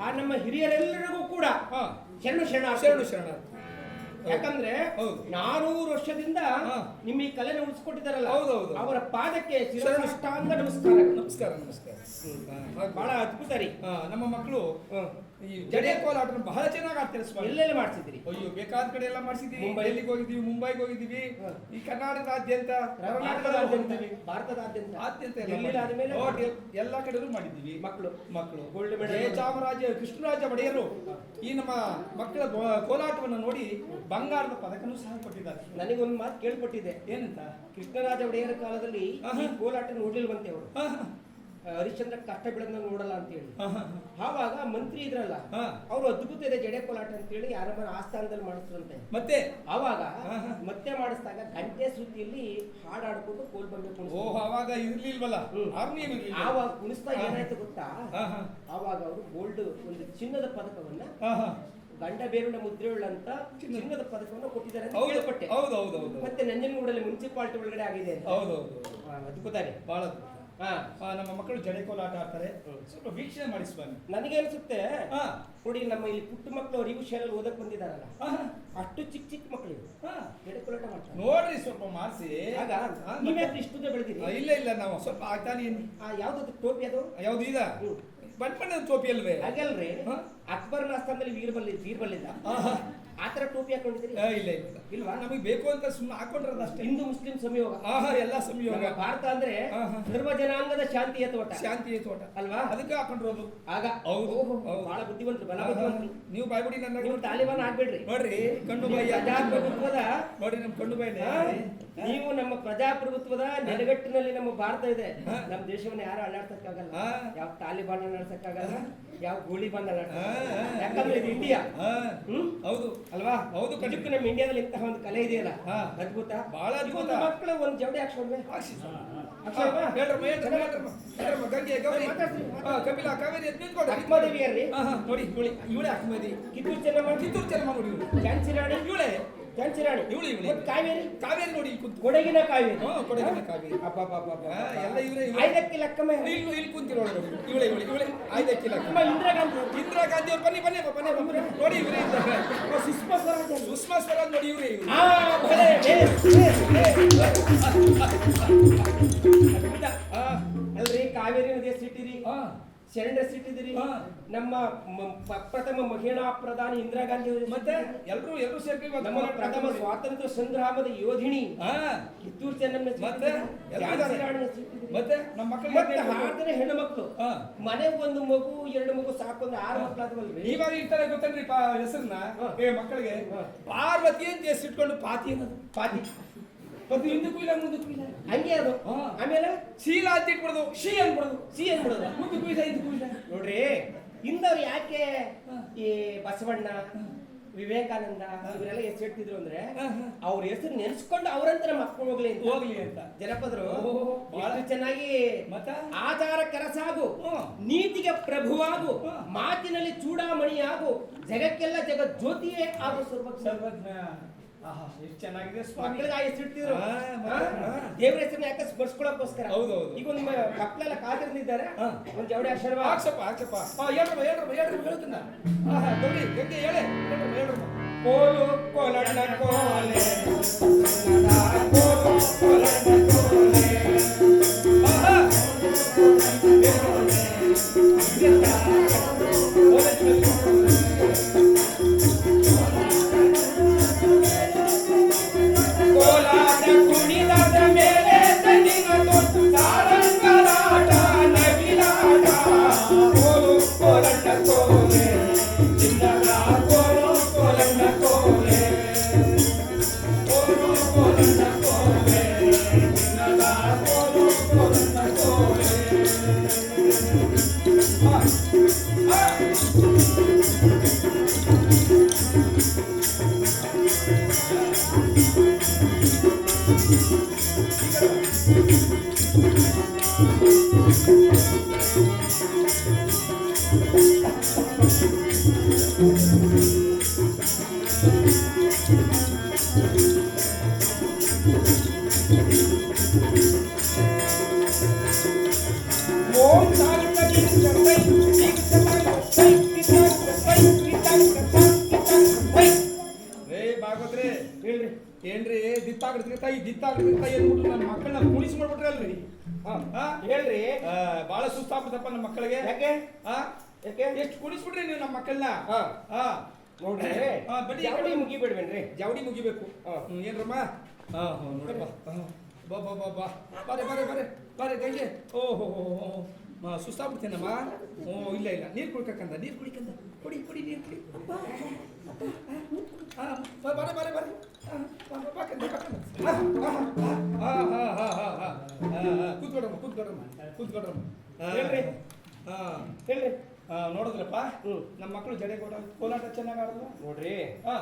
ಆ ನಮ್ಮ ಹಿರಿಯರೆಲ್ಲರಿಗೂ ಕೂಡ ಶರಣು ಶರಣು ಶರಣಾರ್ಥಿ. ಯಾಕಂದ್ರೆ ಹೌದು. 400 ವರ್ಷದಿಂದ ನಿಮ್ಮ ಈ ಕಲೆನ ಉಳಿಸ್ಕೊಟ್ಟಿದ್ದಾರಲ್ಲ, ಹೌದೌದು. ಅವರ ಪಾದಕ್ಕೆ ಶಿರಸಾಷ್ಟಾಂಗ ನಮಸ್ಕಾರ. ನಮಸ್ಕಾರ ನಮಸ್ಕಾರ. ಬಹಳ ಅದ್ಭುತ ರೀ. ನಮ್ಮ ಮಕ್ಕಳು ಈ ಜಡೆ ಕೋಲಾಟ ಬಹಳ ಚೆನ್ನಾಗಿ ಆಡ್ತಾರೆ ಸ್ವಾಮಿ. ಎಲ್ಲೆಲ್ಲಿ ಮಾಡ್ಸಿದ್ರಿ? ಅಯ್ಯೋ, ಬೇಕಾದ ಕಡೆ ಎಲ್ಲ ಮಾಡಿಸಿದೀವಿ. ಮುಂಬೈ. ಡೆಲ್ಲಿಗೆ ಹೋಗಿದ್ದೀವಿ, ಮುಂಬೈಗೆ ಹೋಗಿದ್ದೀವಿ, ಈ ಕರ್ನಾಟಕದಾದ್ಯಂತ, ಭಾರತದಾದ್ಯಂತ ಆದ್ಯಂತ ಡೆಲ್ಲಿಲಿ ಆದ್ಮೇಲೆ ಎಲ್ಲ ಕಡೆನೂ ಮಾಡಿದ್ದೀವಿ. ಮಕ್ಕಳು ಗೋಲ್ಡ್ ಮೆಡಲ್. ಚಾಮರಾಜ ಕೃಷ್ಣರಾಜ ಒಡೆಯರು ಈ ನಮ್ಮ ಮಕ್ಕಳ ಕೋಲಾಟವನ್ನು ನೋಡಿ ಬಂಗಾರದ ಪದಕನೂ ಸಹ ಕೊಟ್ಟಿದ್ದಾರೆ. ನನಗೊಂದು ಮಾತು ಕೇಳ್ಪಟ್ಟಿದೆ. ಏನಂತ? ಕೃಷ್ಣರಾಜ ಒಡೆಯರ ಕಾಲದಲ್ಲಿ ಈ ಕೋಲಾಟ ನೋಡ್ಲಿಲ್ವಂತೆ ಅವರು. ಹರಿಶ್ಚಂದ್ರ ಕಷ್ಟ ಬಿಡೋದನ್ನ ನೋಡಲ್ಲ ಅಂತ ಹೇಳಿ. ಆವಾಗ ಮಂತ್ರಿ ಇದ್ರಲ್ಲ, ಅವರು ಅದ್ಭುತ ಇದೆ ಜಡೆ ಕೋಲಾಟ ಅಂತ ಹೇಳಿ ಯಾರಮ್ಮನ ಆಸ್ಥಾನದಲ್ಲಿ ಮಾಡಿಸ್ರಂತೆ. ಮತ್ತೆ ಆವಾಗ ಮತ್ತೆ ಮಾಡಿಸಿದಾಗ ಗಂಟೆ ಸುದ್ದಿಯಲ್ಲಿ ಹಾಡಾಡ್ಕೊಂಡು ಕೋಲ್ ಬಂದು ಅವಾಗ ಇರ್ಲಿಲ್ವಲ್ಲ, ಹಾರ್ಮೋನಿಯಂ ಇರ್ಲಿಲ್ಲ. ಆವಾಗ ಕುಣಿಸ್ತಾ ಏನಾಯ್ತು ಗೊತ್ತಾ? ಆವಾಗ ಅವರು ಗೋಲ್ಡ್ ಒಂದು ಚಿನ್ನದ ಪದಕವನ್ನ, ಗಂಡ ಬೇರುಂಡ ಮುದ್ರೆಯುಳ್ಳಂತ ಚಿನ್ನದ ಪದಕವನ್ನು ಕೊಟ್ಟಿದ್ದಾರೆ ಅಂತ ಕೇಳ್ಪಟ್ಟೆ. ಹೌದೌದು. ಮತ್ತೆ ನಂಜನಗೂಡಲ್ಲಿ ಮುನ್ಸಿಪಾಲಿಟಿ ಒಳಗಡೆ ಆಗಿದೆ. ಹೌದೌದು, ಅದ್ಭುತ ರೀ. ಬಹಳ. ನಮ್ಮ ಮಕ್ಕಳು ಜಡೆ ಕೋಲಾಟ ಆಡ್ತಾರೆ, ಸ್ವಲ್ಪ ವೀಕ್ಷಣೆ ಮಾಡಿ ಸ್ವಾಮಿ. ನನಗೆ ಅನ್ಸುತ್ತೆ ನೋಡಿ, ನಮ್ಮ ಇಲ್ಲಿ ಪುಟ್ಟ ಮಕ್ಕಳು ರಿವು ಶಾಲೆಯಲ್ಲಿ ಓದಕ್ ಬಂದಿದಾರಲ್ಲ, ಅಷ್ಟು ಚಿಕ್ಕ ಚಿಕ್ಕ ಮಕ್ಕಳು ಜಡೆ ಕೋಲಾಟ ಮಾಡ್ತಾರೆ ನೋಡ್ರಿ, ಸ್ವಲ್ಪ ಮಾಡಿಸಿ. ನೀವ್ಯಾಕೆ ಇಷ್ಟುದ ಬೆಳೆದಿರಿ? ಇಲ್ಲ, ನಾವು ಸ್ವಲ್ಪ ಆಗ್ತಾನೆ. ಯಾವ್ದು ಟೋಪಿ ಅದು? ಯಾವ್ದು ಇದ ಬಣ್ಣ ಟೋಪಿ ಅಲ್ವೇ? ಹಾಗಲ್ರಿ, ಅಕ್ಬರ್ನ ಆಸ್ಥಾನದಲ್ಲಿ ವೀರ್ಬಲ್ಲಿದ್ದ ಆತರ ಟೋಪಿ ಹಾಕೊಂಡಿದ್ರಿ? ಇಲ್ಲ ಇಲ್ವಾ, ನಮಗೆ ಬೇಕು ಅಂತ ಸುಮ್ಮನೆ ಹಾಕೊಂಡ್ರದಷ್ಟೇ. ಹಿಂದೂ ಮುಸ್ಲಿಂ ಸಂಯೋಗ. ಎಲ್ಲ ಸಂಯೋಗ. ಭಾರತ ಅಂದ್ರೆ ಸರ್ವ ಜನಾಂಗದ ಶಾಂತಿಯ ತೋಟ ಅಲ್ವಾ? ಅದಕ್ಕೆ ಹಾಕೊಂಡ್ರೋದು ಆಗ. ಹೌದು, ಬಹಳ ಬುದ್ಧಿವಂತರು, ಬಲ ಬುದ್ಧಿವಂತರು. ನೀವು ಬಾಯ್ಬಿಡಿ, ನನ್ನ ನೀವು ತಾಲಿಬಾನ್ ಆಗ್ಬೇಡ್ರಿ. ನೋಡ್ರಿ, ಕಣ್ಣು ಬಾಯಿ ಪ್ರಜಾಪ್ರಭುತ್ವದ ನೋಡ್ರಿ, ನಮ್ ಕಣ್ಣು ಬಾಯಿ. ನೀವು ನಮ್ಮ ಪ್ರಜಾಪ್ರಭುತ್ವದ ನೆಲೆಗಟ್ಟಿನಲ್ಲಿ ನಮ್ಮ ಭಾರತ ಇದೆ. ನಮ್ಮ ದೇಶವನ್ನು ಯಾರು ಅಲ್ಲಾಡ್ಸಕ್ಕಾಗಲ್ಲ. ಯಾವ ತಾಲಿಬಾನ್ ಅಲ್ಲಾಡ್ಸಕ್ಕಾಗಲ್ಲ, ಯಾವ ಗೋಲಿಬಾನ್ ಅಲ್ಲಾಡ್ಸಕ್ಕಾಗಲ್ಲ. ಯಾಕಂದ್ರೆ ಇದು ಇಂಡಿಯಾ. ಹೌದು ಅಲ್ವಾ? ಹೌದು. ಕಡಿಕು ನಮ್ಮ ಇಂಡಿಯಾದಲ್ಲಿ ಇಂತಹ ಒಂದು ಕಲೆ ಇದೆಯಲ್ಲ, ಅದ್ಭುತ, ಬಹಳ ಅದ್ಭುತ. ಮಕ್ಕಳು ಒಂದು ಜವಳಿ ಹಾಕ್ಸೋಡ್ವೆ. ಗಂಗೆ ಗೌರಿ ಕಪಿಲ ಕಾವೇರಿ ಅಕ್ಮದೇವಿಯರ್ರಿ. ನೋಡಿ, ಇವಳೆ ಅಕ್ಮದಿ. ಕಿತ್ತೂರು ಚೆನ್ನಮ್ಮ ನೋಡಿ, ಝಾನ್ಸಿ ರಾಣಿ ಇವಳೆ. ಕಾವೇರಿ ನೋಡಿ, ಕೊಡಗಿನ ಕಾವೇರಿ. ಎಲ್ಲ ಇವರೇ. ಐದಕ್ಕೆ ಲಕ್ಕಮ್ಮ ಇಲ್ಲಿ ಕುಂತಿರೋಳು ಇವಳೆ. ಐದಕ್ಕೆ ಲಕ್ಕಮ್ಮ. ಇಂದಿರಾ ಗಾಂಧಿ ಅವ್ರು ಬನ್ನಿ ನೋಡಿ, ಇವರೇ. ಸುಷ್ಮಾ ಸ್ವರಾಜ್ ನೋಡಿ, ಇವರೇ. ಅಲ್ರಿ, ಕಾವೇರಿ ನದಿಯ ಸಿಟಿರಿ, ಶರಣ ಸಿಟ್ಟಿದಿರಿ. ನಮ್ಮ ಪ್ರಥಮ ಮಹಿಳಾ ಪ್ರಧಾನಿ ಇಂದಿರಾ ಗಾಂಧಿ ಅವರು, ಮತ್ತೆ ಎಲ್ಲರೂ ಸೇರ್ಕೊಂಡು ನಮ್ಮ ಪ್ರಥಮ ಸ್ವಾತಂತ್ರ್ಯ ಸಂಗ್ರಾಮದ ಯೋಧಿನಿ ಕಿತ್ತೂರು ಚೆನ್ನಮ್ಮ, ಮತ್ತೆ ನಮ್ಮ ಮಕ್ಕಳು ಹಾಡ್ತಾರೆ ಹೆಣ್ಣು ಮಕ್ಕಳು. ಮನೆಗೆ ಒಂದು ಮಗು, 2 ಮಗು ಸಾಕೊಂದು 6 ಮಕ್ಕಳು ಆದವಲ್ರಿ. ಇವಾಗ ಇರ್ತಾರೆ ಗೊತ್ತೇನ್ರಿ ಹೆಸರನ್ನ ಮಕ್ಕಳಿಗೆ? ಪಾರ್ವತಿ ಅಂತ ಹೆಸರಿಟ್ಕೊಂಡು ಪಾತಿ ಅನ್ನೋದು. ಪಾತಿ ಅದು ಹಿಂದಕ್ಕೂ ಇಲ್ಲ, ಮುಂದಕ್ಕೂ ಇಲ್ಲ, ಹಂಗೆ ಅದು. ಆಮೇಲೆ ಶೀಲ ಅಂತ ಇಟ್ಬಿಡೋದು, ಸಿ ಅನ್ಬಿಡೋದು, ಮುಂದಕ್ಕೂ ಇಲ್ಲ, ಇದಕ್ಕೂ ಇಲ್ಲ. ನೋಡ್ರಿ, ಇಂದವ್ರು ಯಾಕೆ ಈ ಬಸವಣ್ಣ, ವಿವೇಕಾನಂದ ಇವರೆಲ್ಲ ಹೆಸರಿಡ್ತಿದ್ರು ಅಂದ್ರೆ, ಅವ್ರ ಹೆಸರು ನೆನೆಸ್ಕೊಂಡು ಅವರಂತ ನಮ್ಮ ಮಕ್ಕಳು ಹೋಗ್ಲಿ ಅಂತ ಜನಪದರು ಬಹಳ ಚೆನ್ನಾಗಿ. ಆಚಾರಕ್ಕರ ಸಾಗು, ನೀತಿಗೆ ಪ್ರಭುವಾಗು, ಮಾತಿನಲ್ಲಿ ಚೂಡಾಮಣಿಯಾಗು, ಜಗಕ್ಕೆಲ್ಲ ಜಗಜ್ಯೋತಿಯೇ ಆಗು ಸರ್ವಜ್ಞ. ಎಷ್ಟು ಚೆನ್ನಾಗಿದೆ ಮಕ್ಕಳಿಗೆ ಆ ಹೆಸರಿಡ್ತಿದ್ರು. ದೇವ್ರ ಹೆಸರನ್ನ ಯಾಕೆ ಸ್ಮರಿಸ್ಕೊಳ್ಳೋಕೋಸ್ಕರ. ಈಗ ನಿಮ್ಮ ಮಕ್ಕಳೆಲ್ಲ ಕಾದಿರ್ತಿದ್ದಾರೆ, ಒಂದು ಜವಳಿ ಅಕ್ಷರ ಹಾಕ್ಸಪ್ಪ. ಹೇಳ್ತೀನಿ. ಗೌರಿ, ಗಂಗೆ ಹೇಳೆ. ಕೋಲು ಕೋಲಣ್ಣ ಕೋಲೆ, ಓಂ ಸಾಗರದಲ್ಲಿ ಚಂದೈ ದೀಕ್ಷಾಂತೈ ಕಿತಾಂತೈ ಕಿತಾಂತೈ ರೇ ಭಾಗವತ್ರೆ ಹೇಳ್ರಿ ಏನ್ರಿ ದಿತ್ತಾಗಡ್ತಿಗೆ ತಾಯಿ ಅಂದ್ಬಿಟ್ಟು ನನ್ನ ಮಕ್ಕಳನ್ನ ಕುಣಿಸಿ ಮಾಡ್ಬಿಟ್ರಲ್ರಿ ಹೇಳ್ರಿ ಬಹಳ ಸುಸ್ತಾಗ್ಬಿಟ್ಟಪ್ಪ ನಮ್ಮ ಮಕ್ಕಳಿಗೆ ಯಾಕೆ ಆ? ಯಾಕೆ ಎಷ್ಟು ಕುಣಿಸ್ಬಿಟ್ರಿ ನೀವು ನಮ್ಮ ಮಕ್ಕಳನ್ನ ನೋಡ್ರಿ ಬನ್ನಿ ಜಾವಡಿ ಮುಗಿಬೇಡ್ವೇನ್ರಿ ಜಾವಡಿ ಮುಗಿಬೇಕು ಹಾ. ಏನ್ರಮ್ಮ ನೋಡಪ್ಪ ಬಾ ಬಾ ಬಾ ಬಾ ಬಾರೆ ಬಾರೆ ಬಾರೆ ಬಾರೆ ಗಂಗೆ ಓಹೋ ಸುಸ್ತಾಗ್ಬಿಡ್ತೇನಮ್ಮ ಇಲ್ಲ ಇಲ್ಲ ನೀರು ಕುಡ್ಕಂದ ನೀರು ಕುಡಿಕಂದ ಕುಡಿ ಕುಡಿ ನೀರು ಕುಡಿ ಬಾರೆ ಬಾರೆ ಬಾರೆ ಕೂತ್ಕೊಡ್ರಮ್ಮ ಹೇಳ್ರಿ. ಹೇಳ್ರಿ ನೋಡಿದ್ರಪ್ಪ ನಮ್ಮ ಮಕ್ಕಳು ಜಡೆ ಕೋಲಾಟ ಚೆನ್ನಾಗಿ ಆಡೋದು ನೋಡ್ರಿ ಹಾ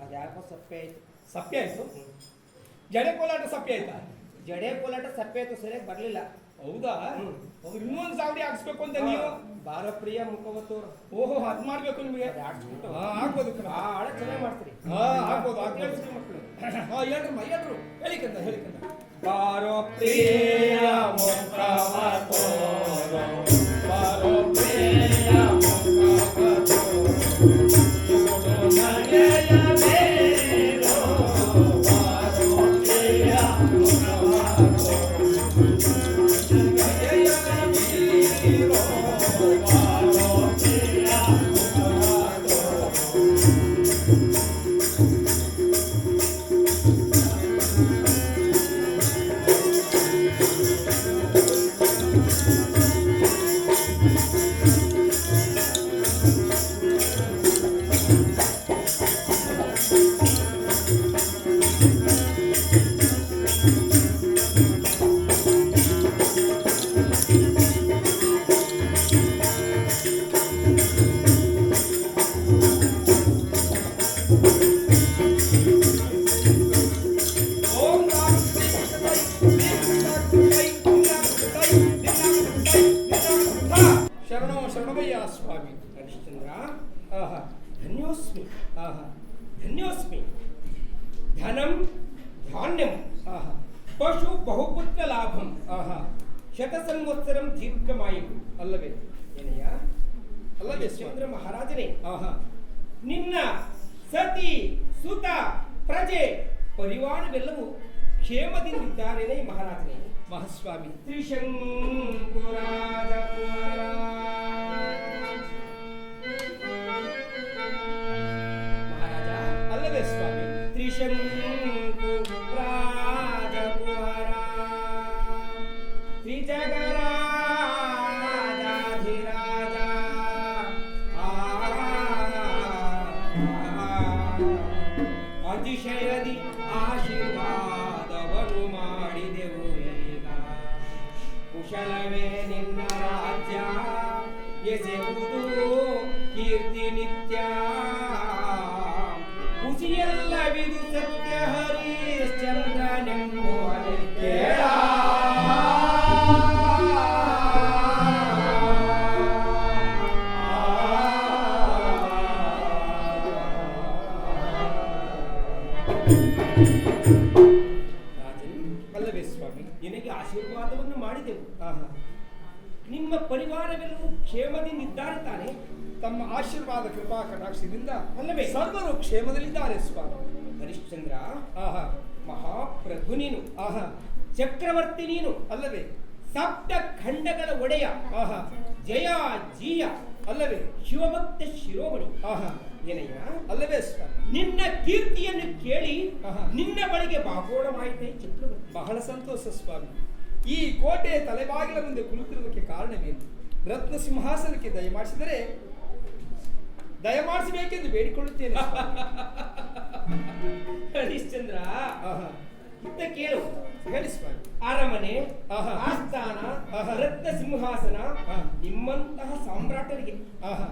ಅದ್ಯಾಕೋ ಸಪ್ಪೆ ಆಯ್ತು. ಸಪ್ಪೆ ಆಯ್ತು ಜಡೆ ಕೋಲಾಟ ಸಪ್ಪೆ ಆಯ್ತಾ ಜಡೆ ಕೋಲಾಟ ಸಪ್ಪೆ ಆಯ್ತು, ಸರಿಯಾಗಿ ಬರ್ಲಿಲ್ಲ. ಹೌದಾ ಅವ್ರು ಇನ್ನೊಂದು ಸಾವಡಿ ಹಾಕ್ಸ್ಬೇಕು ಅಂತ ನೀವು ಭಾರಪ್ರಿಯ ಮುಖವತ್ತೂರು ಓಹೋ ಅದ್ ಮಾಡ್ಬೇಕು ನಿಮಗೆ ಆಡ್ಸ್ಬಿಟ್ಟು ಆಗ್ಬೋದು ಕಣ ಆ ಹಾಡ ಚೆನ್ನಾಗಿ ಮಾಡ್ತೀರಿ. ಆಗ್ಬೋದು ಆಗ್ಬೋದು ಕೇಳಿಸ್ರಿ ಮಕ್ಕಳು. ಹೇಳ್ರಮ್ಮ ಹೇಳ್ರು ಹೇಳಿಕಂದ ಭಾರಪ್ರಿಯ ಮುಖವತ್ತೂರು, ಭಾರಪ್ರಿಯ ಮುಖವತ್ತೂರು, ಇವಳು ನಡೆಯ ಬೇರೋ, ಭಾರಪ್ರಿಯ ಮುಖವತ್ತೂರು, ನಡೆಯ ಬೀರೋ, ಭಾರಪ್ರಿಯ ಮುಖವತ್ತೂರು. ಶರಣಮಯ್ಯ ಸ್ವಾಮಿ ಹರಿಶ್ಚಂದ್ರ ಆಹಾ ಧನ್ಯೋಸ್ಮಿ ಆಹಾ ಧನ್ಯೋಸ್ಮಿ. ಧನಂ ಧಾನ್ಯಂ ಆಹಾ ಪಶು ಬಹುಪುತ್ರ ಲಾಭಂ ಆಹಾ ಶತ ಸಂವತ್ಸರಂ ದೀರ್ಘಮಾಯು. ಅಲ್ಲವೇ ಏನಯ್ಯ ಅಲ್ಲವೇ ಹರಿಶ್ಚಂದ್ರ ಮಹಾರಾಜನೇ, ಆಹಾ ನಿನ್ನ ಸತಿ ಸುತ ಪ್ರಜೆ ಪರಿವಾರವೆಲ್ಲವೂ ಕ್ಷೇಮದಿಂದಿದ್ದಾರೇನೆ ಮಹಾರಾಜನೇ. ಮಹಾಸ್ವಾಮಿ ತ್ರಿಶಂಕುರಾಜ ಮಹಾರಾಜ ಅಲ್ಲವೇ ಸ್ವಾಮಿ ತ್ರಿಶಂಕುರಾಜ ಕುಮಾರ ತ್ರಿಜಗರಾಜಾಧಿರಾಜ ಅತಿಶಯದಿ ಆಶೀರ್ವಾದವನ್ನು ಮಾಡಿದೆವು ಈಗ. ಕುಶಲವೇ ನಿನ್ನ ರಾಜ್ಯ ಎಸೆಯುವುದು ಕೀರ್ತಿ ನಿತ್ಯ. ಖುಷಿಯಲ್ಲವಿದು ಸತ್ಯ ಹರಿಶ್ಚಂದ್ರನೆಂಬುವನೆ ಕೇಳ. ರಾಜನ್, ಅಲ್ಲವೇ ಸ್ವಾಮಿ ನಿನಗೆ ಆಶೀರ್ವಾದವನ್ನು ಮಾಡಿದೆವು. ಆಹಾ ನಿಮ್ಮ ಪರಿವಾರವೆಲ್ಲವೂ ಕ್ಷೇಮದಿಂದಿದ್ದಾರೆ ತಾನೆ? ತಮ್ಮ ಆಶೀರ್ವಾದ ಕೃಪಾ ಕಟಾಕ್ಷದಿಂದ ಅಲ್ಲವೇ? ಸರ್ವರು ಕ್ಷೇಮದಲ್ಲಿದ್ದಾರೆ ಸ್ವಾಮಿ ಹರಿಶ್ಚಂದ್ರ ಆಹಾ ಮಹಾಪ್ರಭು ನೀನು, ಆಹಾ ಚಕ್ರವರ್ತಿ ನೀನು, ಅಲ್ಲವೇ ಸಪ್ತ ಖಂಡಗಳ ಒಡೆಯ, ಆಹಾ ಜಯ ಜೀಯ, ಅಲ್ಲವೇ ಶಿವಭಕ್ತ ಶಿರೋಮಣಿ. ಆಹಾ ಏನಯ್ಯ, ಅಲ್ಲವೇ ಸ್ವಾಮಿ ನಿನ್ನ ಕೀರ್ತಿಯನ್ನು ಕೇಳಿ ಆಹಾ. ನಿನ್ನ ಬಳಿಗೆ ಬಾಗೋಣವಾಯಿತೇ ಚಕ್ರವರ್ತಿ. ಬಹಳ ಸಂತೋಷ ಸ್ವಾಮಿ. ಈ ಕೋಟೆ ತಲೆಬಾಗಿಲ ಮುಂದೆ ಕುಳಿತಿರುವುದಕ್ಕೆ ಕಾರಣವೇನು? ರತ್ನ ಸಿಂಹಾಸನಕ್ಕೆ ದಯಮಾಡಿಸಬೇಕೆಂದು ಬೇಡಿಕೊಳ್ಳುತ್ತೇನೆ ಸ್ವಾಮಿ. ಹರಿಶ್ಚಂದ್ರ, ಆಹಾ ಇತ್ತ ಕೇಳು. ಹೇಳಿ ಸ್ವಾಮಿ. ಅರಮನೆ, ಆಹಾ. ಆಸ್ಥಾನ, ಆಹಾ. ರತ್ನ ಸಿಂಹಾಸನ ಹಾ. ನಿಮ್ಮಂತಹ ಸಾಮ್ರಾಟರಿಗೆ ಆಹಾ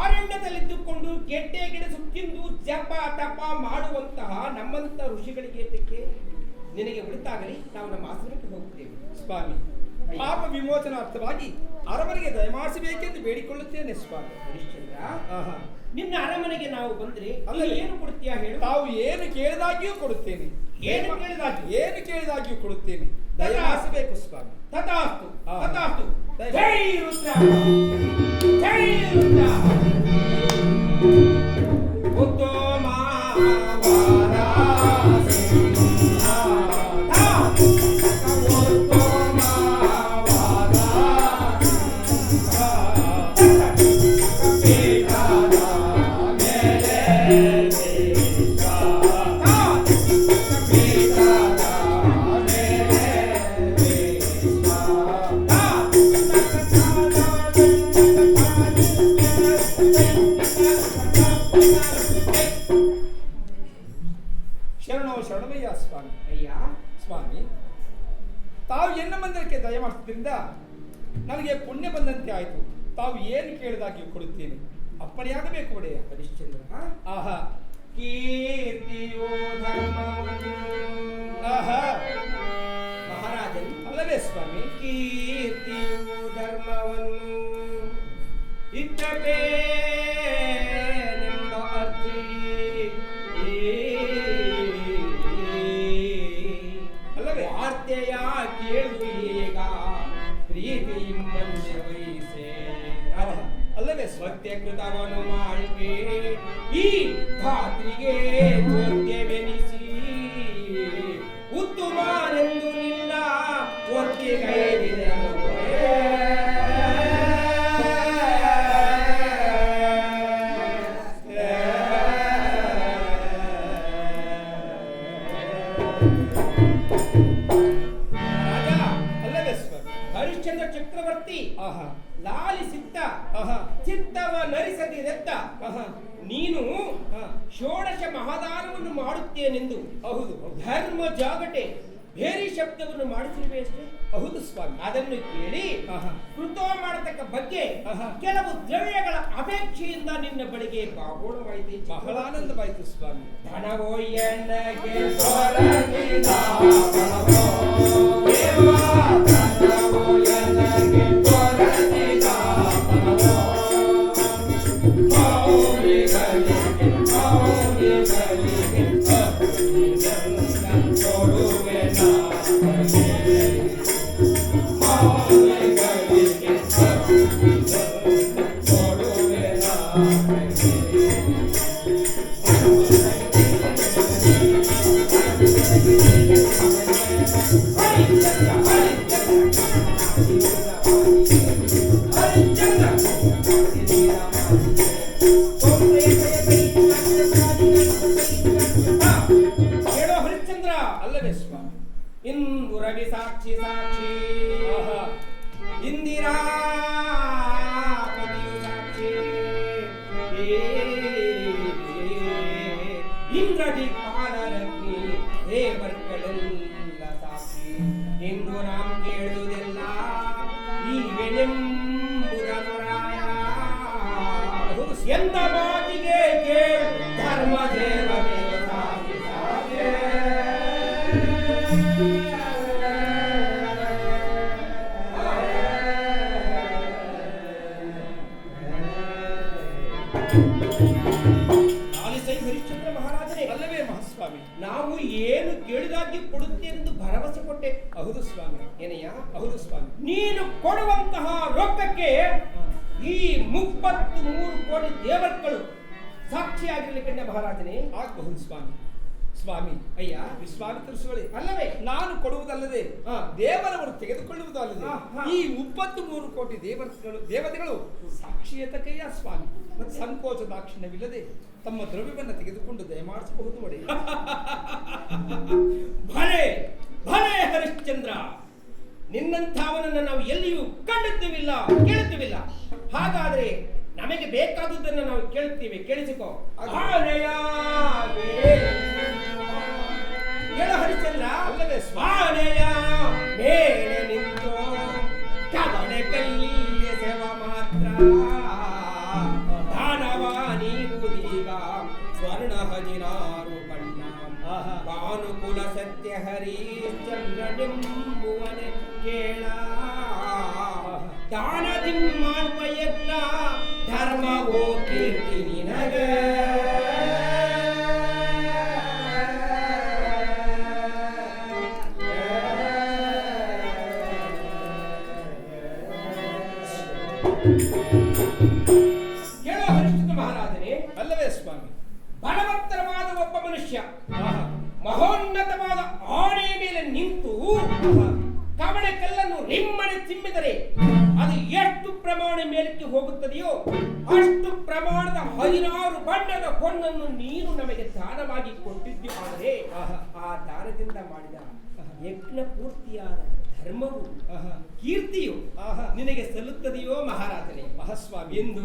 ಅರಣ್ಯದಲ್ಲಿದ್ದುಕೊಂಡು ಗೆಡ್ಡೆ ಗಿಡ ಸುತ್ತಿಂದು ಜಪ ತಪ ಮಾಡುವಂತಹ ನಮ್ಮಂತ ಋಷಿಗಳಿಗೆ ಏತಕ್ಕೆ? ನಿನಗೆ ಒಳಿತಾಗಲಿ, ನಾವು ನಮ್ಮ ಆಶ್ರಮಕ್ಕೆ ಹೋಗುತ್ತೇವೆ. ಸ್ವಾಮಿ, ಪಾಪ ವಿಮೋಚನಾರ್ಥವಾಗಿ ಅರಮನೆಗೆ ದಯಮಾಡಿಸಬೇಕೆಂದು ಬೇಡಿಕೊಳ್ಳುತ್ತೇನೆ ಸ್ವಾಮಿ. ಹರಿಶ್ಚಂದ್ರ, ಆಹಾ. ನಿನ್ನ ಅರಮನೆಗೆ ನಾವು ಬಂದ್ರೆ ಅಲ್ಲವೇ? ಏನು ಕೊಡ್ತೀಯಾ ಹೇಳು? ತಾವು ಏನು ಕೇಳಿದಾಗಿಯೂ ಕೊಡುತ್ತೇನೆ. ಏನು ಕೇಳಿದಾಗ್ಯೂ? ಏನು ಕೇಳಿದಾಗಿಯೂ ಕೊಡುತ್ತೇನೆ. ದಯಮಾಡಿಸಬೇಕು ಸ್ವಾಮಿ. ತಥಾಸ್ತು, ಆಹಾ. ತಥಾಸ್ತು. ದಯ- ಜೈ ರುದ್ರ, ಜೈ ರುದ್ರ. ಉತ್ತಮ ಶರಣಮಯ್ಯ ಸ್ವಾಮಿ. ಅಯ್ಯ, ಸ್ವಾಮಿ, ತಾವು ಎನ್ನ ಮಂದಿರಕ್ಕೆ ದಯಮಾಡಿಸಿದ್ರಿಂದ ನನಗೆ ಪುಣ್ಯ ಬಂದಂತೆ ಆಯಿತು. ತಾವು ಏನು ಕೇಳಿದಾಗಿಯೂ ಕೊಡುತ್ತೇನೆ. ಅಪ್ಪಣೆಯಾಗಬೇಕು ಒಡೆಯ. ಹರಿಶ್ಚಂದ್ರ, ಆಹಾ, ಕೀರ್ತಿಯೋ ಧರ್ಮವನ್ನು. ಆಹಾ, ಮಹಾರಾಜನ್, ಅಲ್ಲವೇ ಸ್ವಾಮಿ? ಕೀರ್ತಿಯು ಧರ್ಮವನ್ನು ಇಟ್ಟಬೇನೆಂಬ ಅರ್ಥಿ ಅಲ್ಲವೇ? ವಾರ್ತೆಯ ಕೇಳುವೀಗ ಪ್ರೀತಿ ಮನುಷ್ಯ ವಹಿಸೇ ಅಲ್ಲವೇ ಸ್ವಾಮಿ? ಸತ್ಯಕೃತವನ್ನು ಮಾಡುವೆ ಈ ಧಾತ್ರಿಗೆ ಚೋದ್ಯವೆನಿಸಿ ಉತ್ತಮನೆಂದು ನಿನ್ನ ಒತ್ತಿಗೈದಿದೆ. ಅಲ್ಲವೇ ಸ್ವಾಮಿ? ಹರಿಶ್ಚಂದ್ರ ಚಕ್ರವರ್ತಿ ಆಹಾ, ಲಾಲಿಸಿದ್ದ ಆಹಾ, ಚಿತ್ತವ ನರಿಸದಿರೆದ್ದ ಆಹಾ. ನೀನು ಹಾ. ಷೋಡಶ ಮಹಾದಾನವನ್ನು ಮಾಡುತ್ತೇನೆಂದು ಹೌದು, ಧರ್ಮ ಜಾಗಟೆ ಬೇರೆ ಶಬ್ದವನ್ನು ಮಾಡಿಸಿರುವೆ ಅಷ್ಟೇ. ಹೌದು ಸ್ವಾಮಿ. ಅದನ್ನು ಕೇಳಿ ಆಹಾ. ಕೃತ ಮಾಡತಕ್ಕ ಬಗ್ಗೆ ಆಹಾ. ಕೆಲವು ದ್ರವ್ಯಗಳ ಅಪೇಕ್ಷೆಯಿಂದ ನಿನ್ನ ಬಳಿಗೆ ಬಾಗೋಣವಾಯಿತು. ಬಹಳ ಆನಂದವಾಯಿತು ಸ್ವಾಮಿ. ಧನವೋ ಎಣ್ಣಗೆ ದೊರಕಿದ ಫಲವೋ, ದೇವ ಧನವೋ ಎಣ್ಣಗೆ ದೊರಕಿದ ಫಲವೋ, ಮೌಲಿಗಳಿಗೆ ಕೊಡುವೆ ಹೇಳೋ ಹರಿಶ್ಚಂದ್ರ. ಅಲ್ಲವೇ ಸ್ವಾಮಿ? ಇಂದು ರವಿ ಸಾಕ್ಷಿ ಸಾಕ್ಷಿ, ಆಹಾ, ಇಂದಿರಾ ಪತಿಯು ಸಾಕ್ಷಿ, ಇಂದ್ರದಿಕ್ಪಾಲರಗ್ನಿ ದೇವರುಗಳೆಲ್ಲ ಸಾಕ್ಷಿ. ಇಂದು ನಾಂ ಕೇಳುವುದೆಲ್ಲ ಈವೆನೆಂಬುದನುರಾಯ. ಎಂದ ಮಾತಿಗೆ ಕೇಳು ಧರ್ಮ ದೇವರೇ ಸಾಕ್ಷಿ ಸಾಕ್ಷಿ. ಆಲಿಸೈ ಹರಿಶ್ಚಂದ್ರ ಮಹಾರಾಜರೇ, ಅಲ್ಲವೇ ಮಹಾಸ್ವಾಮಿ? ನಾವು ಏನು ಕೇಳಿದಾಗಿ ಕೊಡುತ್ತೇನೆಂದು ಭರವಸೆ ಕೊಟ್ಟೆ. ಹೌದು ಸ್ವಾಮಿ. ಏನಯ್ಯ? ಹೌದು ಸ್ವಾಮಿ. ನೀನು ಕೊಡುವಂತಹ ರೊಕ್ಕಕ್ಕೆ ಈ 33 ಕೋಟಿ ದೇವರುಗಳು ಸಾಕ್ಷಿಯಾಗಿರ್ಲಿಕ್ಕೆ ಮಹಾರಾಜನೇ. ಆಗಬಹುದು ಸ್ವಾಮಿ. ಸ್ವಾಮಿ, ಅಯ್ಯ, ವಿಶ್ವಾಮಿತ್ರ ಋಷಿಗಳೇ, ಅಲ್ಲವೇ? ನಾನು ಕೊಡುವುದಲ್ಲದೆ ಹಾ. ದೇವರವರು ತೆಗೆದುಕೊಳ್ಳುವುದು ಅಲ್ಲದೆ ಆಹಾ. ಈ 33 ಕೋಟಿ ದೇವತೆಗಳು ಸಾಕ್ಷಿಯತಕಯ್ಯ ಸ್ವಾಮಿ. ಸಂಕೋಚ ದಾಕ್ಷಿಣ್ಯವಿಲ್ಲದೆ ತಮ್ಮ ದ್ರವ್ಯವನ್ನು ತೆಗೆದುಕೊಂಡು ದಯಮಾಡಿಸಬಹುದು ಒಡೆಯ. ಭಲೆ ಭಲೆ ಹರಿಶ್ಚಂದ್ರ, ನಿನ್ನಂಥವನನ್ನು ನಾವು ಎಲ್ಲಿಯೂ ಕಂಡುತ್ತೀವಿಲ್ಲ, ಕೇಳುತ್ತೀವಿಲ್ಲ. ಹಾಗಾದ್ರೆ ನಮಗೆ ಬೇಕಾದುದನ್ನು ನಾವು ಕೇಳುತ್ತೀವಿ, ಕೇಳಿಸಿಕೋ. ಆನೆಯ ಮೇಲೆ ಹೇಳ ಹರಿಶ್ಚಂದ್ರ. ಅಲ್ಲವೇ ಆನೆಯ ಮೇಲೆ ನಿಂತು ಕದನೆ ಕಲ್ಲಿಯ ಸೇವ ಮಾತ್ರ ದಾನವ ನೀವುದೀಗ ಸ್ವರ್ಣ 16 ಬಣ್ಣ ಆಹಾ. ಭಾನುಕುಲ ಸತ್ಯ ಹರಿಶ್ಚಂದ್ರನೆಂಬುವನೆ ಕೇಳ ದಾನದಿ ಮಾಡ್ಪ ಯಜ್ಞ ಧರ್ಮವೋ ಕೀರ್ತಿ ನಿನಗೆ ಕೇಳೋ ಹರಿಶ್ಚಂದ್ರ ಮಹಾರಾಜನೇ. ಅಲ್ಲವೇ ಸ್ವಾಮಿ? ಬಲವತ್ತರವಾದ ಒಬ್ಬ ಮನುಷ್ಯ ಆಹಾ. ಮಹೋನ್ನತವಾದ ಆನೆಯ ಮೇಲೆ ನಿಂತು ಕವಣೆ ಕಲ್ಲನ್ನು ರಿಮ್ಮನೆ ಚಿಮ್ಮಿದರೆ ಅದು ಎಷ್ಟು ಪ್ರಮಾಣ ಮೇಲಕ್ಕೆ ಹೋಗುತ್ತದೆಯೋ ಅಷ್ಟು ಪ್ರಮಾಣದ 16 ಬಣ್ಣದ ಹೊನ್ನನ್ನು ನೀನು ನಮಗೆ ದಾನವಾಗಿ ಕೊಟ್ಟಿದ್ದೀ. ಆದರೆ ಆ ದಾನದಿಂದ ಮಾಡಿದ ಯಜ್ಞ ಪೂರ್ತಿಯಾದ ಧರ್ಮವು ಕೀರ್ತಿಯು ನಿನಗೆ ಸಲ್ಲುತ್ತದೆಯೋ ಮಹಾರಾಜನೇ? ಮಹಾಸ್ವಾಮಿ ಎಂದು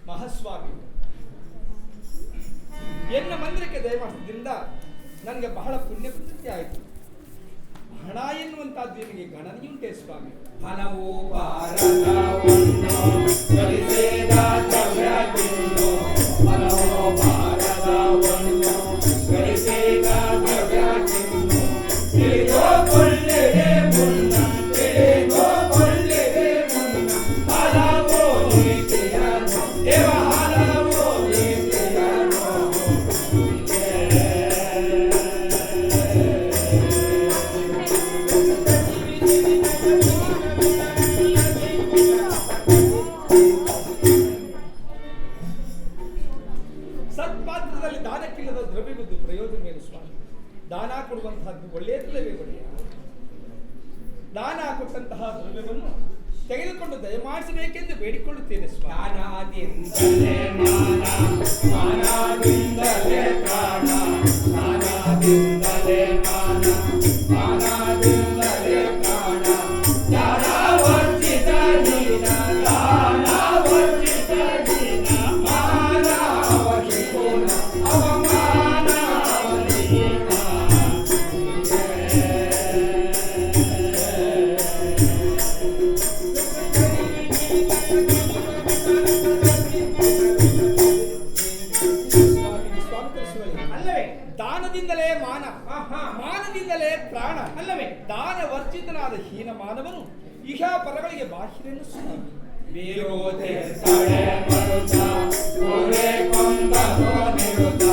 ಮಹಾಸ್ವಾಮಿ, ಎನ್ನ ಮಂದಿರಕ್ಕೆ ದಯಮಾಡಿದ್ರಿಂದ ನನಗೆ ಬಹಳ ಪುಣ್ಯ ಪ್ರತೀತಿ ಆಯಿತು. ಹಣ ಎನ್ನುವಂತಹದ್ದು ನಿನಗೆ ಗಣನೆಯುಂಟೆ ಸ್ವಾಮಿ? ಫಲವೋ ಭಾರತವನ್ನು ಗಳಿಸಿದ ದ್ರವ್ಯದಿಂದು, ಫಲವೋ ಭಾರತವನ್ನು ಗಳಿಸಿದ ದ್ರವ್ಯದಿಂದು, ತಿಳಿದುಕೊಳ್ಳಿರೆ ಮುನ್ನ, ತಿಳಿದುಕೊಳ್ಳಿರೆ ಮುನ್ನ, ಹಲವೋ ನೀತಿಯನ್ನು, ದೇವ ಹಲವೋ ನೀತಿಯನ್ನು. ಸತ್ಪಾತ್ರದಲ್ಲಿ ದಾನಕ್ಕಿಲ್ಲದ ದ್ರವ್ಯವಿದ್ದು ಪ್ರಯೋಜನವೇನು ಸ್ವಾಮಿ? ದಾನ ಕೊಡುವಂತಹದ್ದು ಒಳ್ಳೆಯದಲ್ಲವೇ ಒಳ್ಳೆಯ? ದಾನ ಕೊಟ್ಟಂತಹ ದ್ರವ್ಯವನ್ನು ತೆಗೆದುಕೊಂಡು ದಯಮಾಡಿಸಬೇಕೆಂದು ಬೇಡಿಕೊಳ್ಳುತ್ತೇನೆ ಸ್ವಾಮಿ. ದಾನದಿಂದಲೇ ಮಾನ, ಮಾನದಿಂದಲೇ ಪ್ರಾಣ, ದಾನದಿಂದಲೇ ಮಾನ, ಮಾನದಿಂದಲೇ ಪ್ರಾಣ, ದಾನ ವರ್ಜಿತ ನೀನ, ದಾನ ವರ್ಜಿತ ನೀನ, ಮಾನವಹಿ ಪೂರ್ಣ, ಅವಮಾನವಹೀನ. ಸ್ವಾಮಿ ಕೃಷ್ಣವೇ, ಅಲ್ಲವೇ ದಾನದಿಂದಲೇ ಮಾನ, ಆಹಾ. ಮಾನದಿಂದಲೇ ಪ್ರಾಣ, ಅಲ್ಲವೇ ದಾನ ವರ್ಜಿತನಾದ ಹೀನ ಮಾನವನು ಇಹ ಪರಗಳಿಗೆ ಬಾಹ್ಯರೆಂದು ಸ್ವಾಮಿ. ವಿರೋಧಿ ತಡೆ ಮರುತ, ಕೊರೆ ಕೊಂದರೋ ನಿರುತ,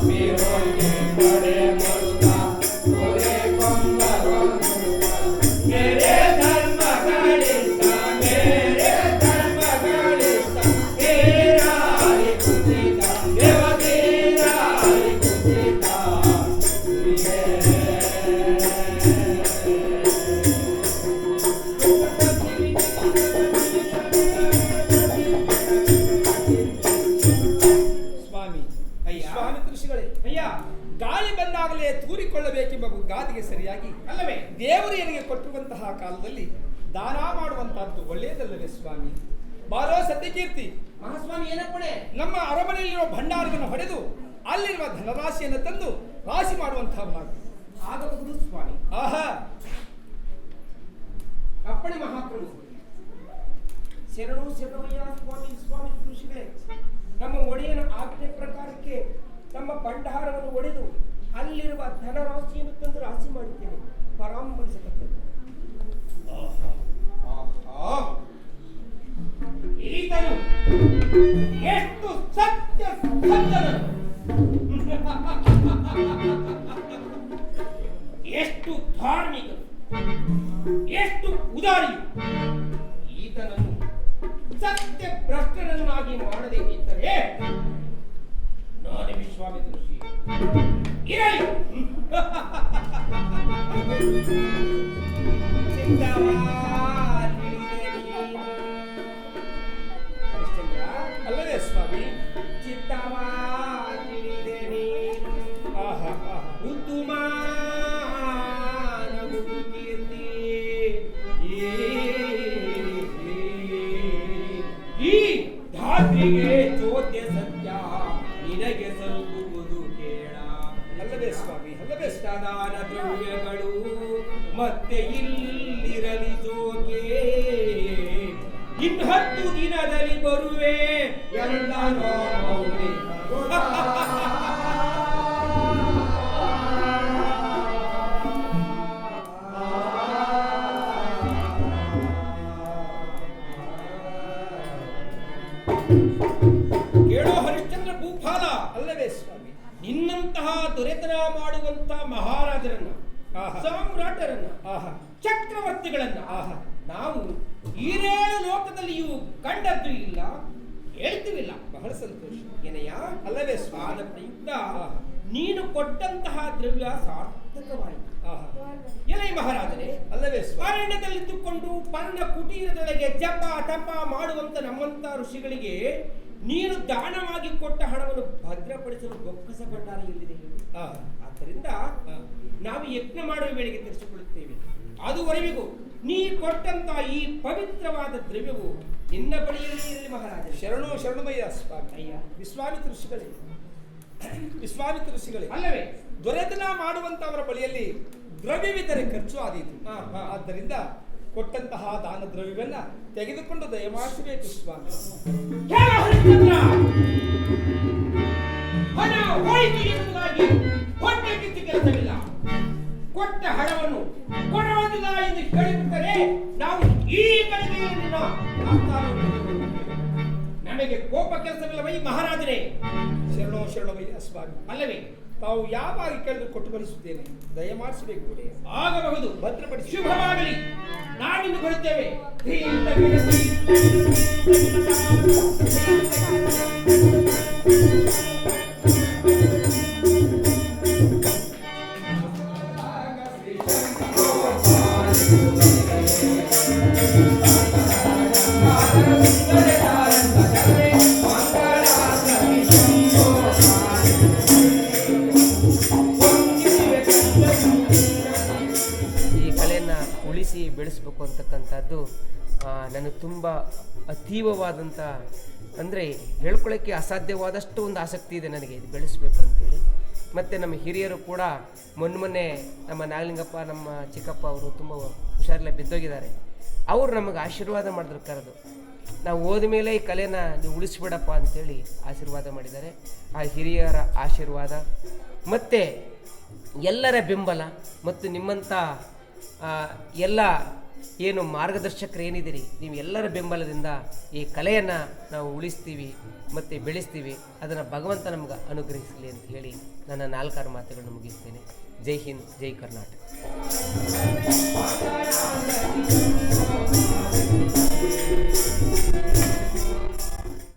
ವಿರೋಧಿ ತಡೆ ಮರುತ, ಕೊರೆ ಕೊಂದರೋ ನಿರುತ. ಮೇರೆ ಧರ್ಮಗಳಿಂದ, ಮೇರೆ ಧರ್ಮಗಳಿಂದ, ತೇರಾರಿ ಕುಸಿತ, ದೇವತೇರಾರಿ ಕುಸಿತ. ಸ್ವಾಮಿ, ಅಯ್ಯ. ಸ್ವಾಮಿ ಕೃಷಿಗಳೇ, ಅಯ್ಯ, ಗಾಳಿ ಬಂದಾಗಲೇ ತೂರಿಕೊಳ್ಳಬೇಕೆಂಬ ಗಾದಿಗೆ ಸರಿಯಾಗಿ ಅಲ್ಲವೇ ದೇವರು ನನಗೆ ಕೊಟ್ಟಿರುವಂತಹ ಕಾಲದಲ್ಲಿ ದಾನ ಮಾಡುವಂತಹದ್ದು ಒಳ್ಳೆಯದಲ್ಲವೇ ಸ್ವಾಮಿ? ಬಾರೋ ಸತ್ಯಕೀರ್ತಿ, ಮಹಾಸ್ವಾಮಿ ಏನಪ್ಪಣೆ? ನಮ್ಮ ಅರಮನೆಯಲ್ಲಿರುವ ಭಂಡಾರವನ್ನು ಹೊಡೆದು ಅಲ್ಲಿರುವ ಧನರಾಶಿಯನ್ನು ತಂದು ರಾಶಿ ಮಾಡುವಂತಹವನಾಗ. ಆಗಬಹುದು ಸ್ವಾಮಿ. ಆಹಾ, ಅಪ್ಪಣೆ ಮಹಾಪ್ರಭು. ಶರಣು ಶರಣಯ್ಯ ಸ್ವಾಮಿ. ಸ್ವಾಮಿ ಋಷಿಗಳೇ, ನಮ್ಮ ಒಡೆಯನ ಆಜ್ಞೆ ಪ್ರಕಾರಕ್ಕೆ ನಮ್ಮ ಭಂಡಾರವನ್ನು ಒಡೆದು ಅಲ್ಲಿರುವ ಧನರಾಶಿಯನ್ನು ತಂದು ರಾಶಿ ಮಾಡುತ್ತೇನೆ. ಪರಾಮರ್ಶತಕ್ಕದ್ದು. ಆಹಾ, ಈತನು ಎಷ್ಟು ಸತ್ಯ ಸಂತನು, ಎಷ್ಟು ಧಾರ್ಮಿಕನು, ಎಷ್ಟು ಉದಾರಿಯು. ಈತನನ್ನು ಸತ್ಯ ಭ್ರಷ್ಟನನ್ನಾಗಿ ಮಾಡದೇ ಇದ್ದರೆ ನಾನು ವಿಶ್ವಾಮಿತ್ರ ಋಷಿ ಇರಲಿ. ಹರಿಶ್ಚಂದ್ರ, ಅಲ್ಲವೇ ಸ್ವಾಮಿ? ಚಿತ್ತವಾ ದಾನ ದ್ರವ್ಯಗಳು ಮತ್ತೆ ಇಲ್ಲಿರಲಿ ಜೋಗೆ. ಇನ್ನು 10 ದಿನದಲ್ಲಿ ಬರುವೆ ಎಲ್ಲ ನೋಡೌದೆ. ಕೇಳೋ ಹರಿಶ್ಚಂದ್ರ ಭೂಪಾಲ, ಅಲ್ಲವೇ ಸ್ವಾಮಿ? ನಿನ್ನಂತಹ ದೊರೆತನ ಮಾಡುವಂತ ಮಹಾರಾಜರನ್ನ, ಸಾಮ್ರಾಟರನ್ನ, ಚಕ್ರವರ್ತಿಗಳನ್ನ ನಾವು ಈರೇಳು ಲೋಕದಲ್ಲಿಯೂ ಕಂಡದ್ದು ಇಲ್ಲ, ಹೇಳ್ತೀವಿಲ್ಲ. ಬಹಳ ಸಂತೋಷ ಏನಯ್ಯ, ಅಲ್ಲವೇ ಸ್ವಾದ ಪ್ರಯುಕ್ತ ನೀನು ಕೊಟ್ಟಂತಹ ದ್ರವ್ಯ ಸಾರ್ಥಕವಾಯಿತು. ಎಲೈ ಮಹಾರಾಜರೇ, ಅಲ್ಲವೇ ಅರಣ್ಯದಲ್ಲಿದ್ದುಕೊಂಡು ಪರ್ಣ ಕುಟೀರದೊಳಗೆ ಜಪ ತಪ ಮಾಡುವಂತ ನಮ್ಮಂತ ಋಷಿಗಳಿಗೆ ನೀನು ದಾನವಾಗಿ ಕೊಟ್ಟ ಹಣವನ್ನು ಭದ್ರಪಡಿಸಲು ಬೊಕ್ಕಸ ಭಂಡಾರ ಎಲ್ಲಿದೆ? ಆದ್ದರಿಂದ ನಾವು ಯಜ್ಞ ಮಾಡುವ ವೇಳೆಗೆ ತಿಳಿಸಿಕೊಳ್ಳುತ್ತೇವೆ. ಅದುವರೆಗೂ ನೀ ಕೊಟ್ಟಂತ ಈ ಪವಿತ್ರವಾದ ದ್ರವ್ಯವು ನಿನ್ನ ಬಳಿಯಲ್ಲಿ ಇರಲಿ ಮಹಾರಾಜ. ಶರಣು ಶರಣಮಯ್ಯ ಸ್ವಾಮಿ. ಅಯ್ಯ, ವಿಶ್ವಾಮಿತ್ರ ಋಷಿಗಳೇ, ವಿಶ್ವಾಮಿತ್ರ ಋಷಿಗಳೇ, ಅಲ್ಲವೇ ದೊರೆತನ ಮಾಡುವಂತವರ ಬಳಿಯಲ್ಲಿ ದ್ರವ್ಯವಿದ್ದರೆ ಖರ್ಚು ಆದೀತು. ಆದ್ದರಿಂದ ಕೊಟ್ಟಂತಹ ದಾನ ದ್ರವ್ಯವನ್ನ ತೆಗೆದುಕೊಂಡು ದಯಮಾಡಿಸಬೇಕು ಸ್ವಾಮಿ. ಕೇಳ ಹರಿಶ್ಚಂದ್ರ, ಹಣ ಹೋಯಿತು ಎನ್ನುವುದಾಗಿ ಹೊಟ್ಟೆ ಕಿತ್ತು ಕೆಲಸವಿಲ್ಲ. ಕೊಟ್ಟ ಹಣವನ್ನು ಕೊಡುವುದಿಲ್ಲ ಎಂದು ಹೇಳಿಬಿಟ್ಟರೆ ನಾವು ಈ ಕಡೆಗೆಯಲ್ಲಿನ ನಮಗೆ ಕೋಪ ಕೆಲಸವಿಲ್ಲವೈ ಮಹಾರಾಜರೇ? ಶರಣೋ ಶರಣಮಯ್ಯ ಸ್ವಾಮಿ. ಅಲ್ಲವೇ ತಾವು ಯಾವಾಗ ಕೇಳಿದ್ರು ಕೊಟ್ಟು ಕಳಿಸುತ್ತೇನೆ, ದಯಮಾಡಿಸಬೇಕು. ಆಗಬಹುದು. ಭದ್ರಪಡಿಸಿ. ಶುಭವಾಗಲಿ. ನಾವಿಂದು ಬರುತ್ತೇವೆ. ಬೆಳೆಸಬೇಕು ಅಂತಕ್ಕಂಥದ್ದು ನನಗೆ ತುಂಬ ಅತೀವವಾದಂಥ, ಅಂದರೆ ಹೇಳ್ಕೊಳ್ಳೋಕ್ಕೆ ಅಸಾಧ್ಯವಾದಷ್ಟು ಒಂದು ಆಸಕ್ತಿ ಇದೆ ನನಗೆ ಇದು ಬೆಳೆಸಬೇಕು ಅಂತೇಳಿ. ಮತ್ತು ನಮ್ಮ ಹಿರಿಯರು ಕೂಡ ಮೊನ್ನೆ ನಮ್ಮ ನಾಗಲಿಂಗಪ್ಪ, ನಮ್ಮ ಚಿಕ್ಕಪ್ಪ ಅವರು ತುಂಬ ಹುಷಾರಿಲ್ಲ ಬಿದ್ದೋಗಿದ್ದಾರೆ. ಅವರು ನಮಗೆ ಆಶೀರ್ವಾದ ಮಾಡಿದ್ರು, ಕರೆದು ನಾವು ಹೋದ ಮೇಲೆ ಈ ಕಲೆನ ನೀವು ಉಳಿಸ್ಬಿಡಪ್ಪ ಅಂಥೇಳಿ ಆಶೀರ್ವಾದ ಮಾಡಿದ್ದಾರೆ. ಆ ಹಿರಿಯರ ಆಶೀರ್ವಾದ ಮತ್ತು ಎಲ್ಲರ ಬೆಂಬಲ ಮತ್ತು ನಿಮ್ಮಂಥ ಎಲ್ಲ ಏನು ಮಾರ್ಗದರ್ಶಕರು ಏನಿದ್ದೀರಿ, ನೀವು ಎಲ್ಲರ ಬೆಂಬಲದಿಂದ ಈ ಕಲೆಯನ್ನು ನಾವು ಉಳಿಸ್ತೀವಿ ಮತ್ತು ಬೆಳೆಸ್ತೀವಿ. ಅದನ್ನು ಭಗವಂತ ನಮ್ಗೆ ಅನುಗ್ರಹಿಸಲಿ ಅಂತ ಹೇಳಿ ನನ್ನ 4 ಮಾತುಗಳನ್ನು ಮುಗಿಸ್ತೇನೆ. ಜೈ ಹಿಂದ್, ಜೈ ಕರ್ನಾಟಕ.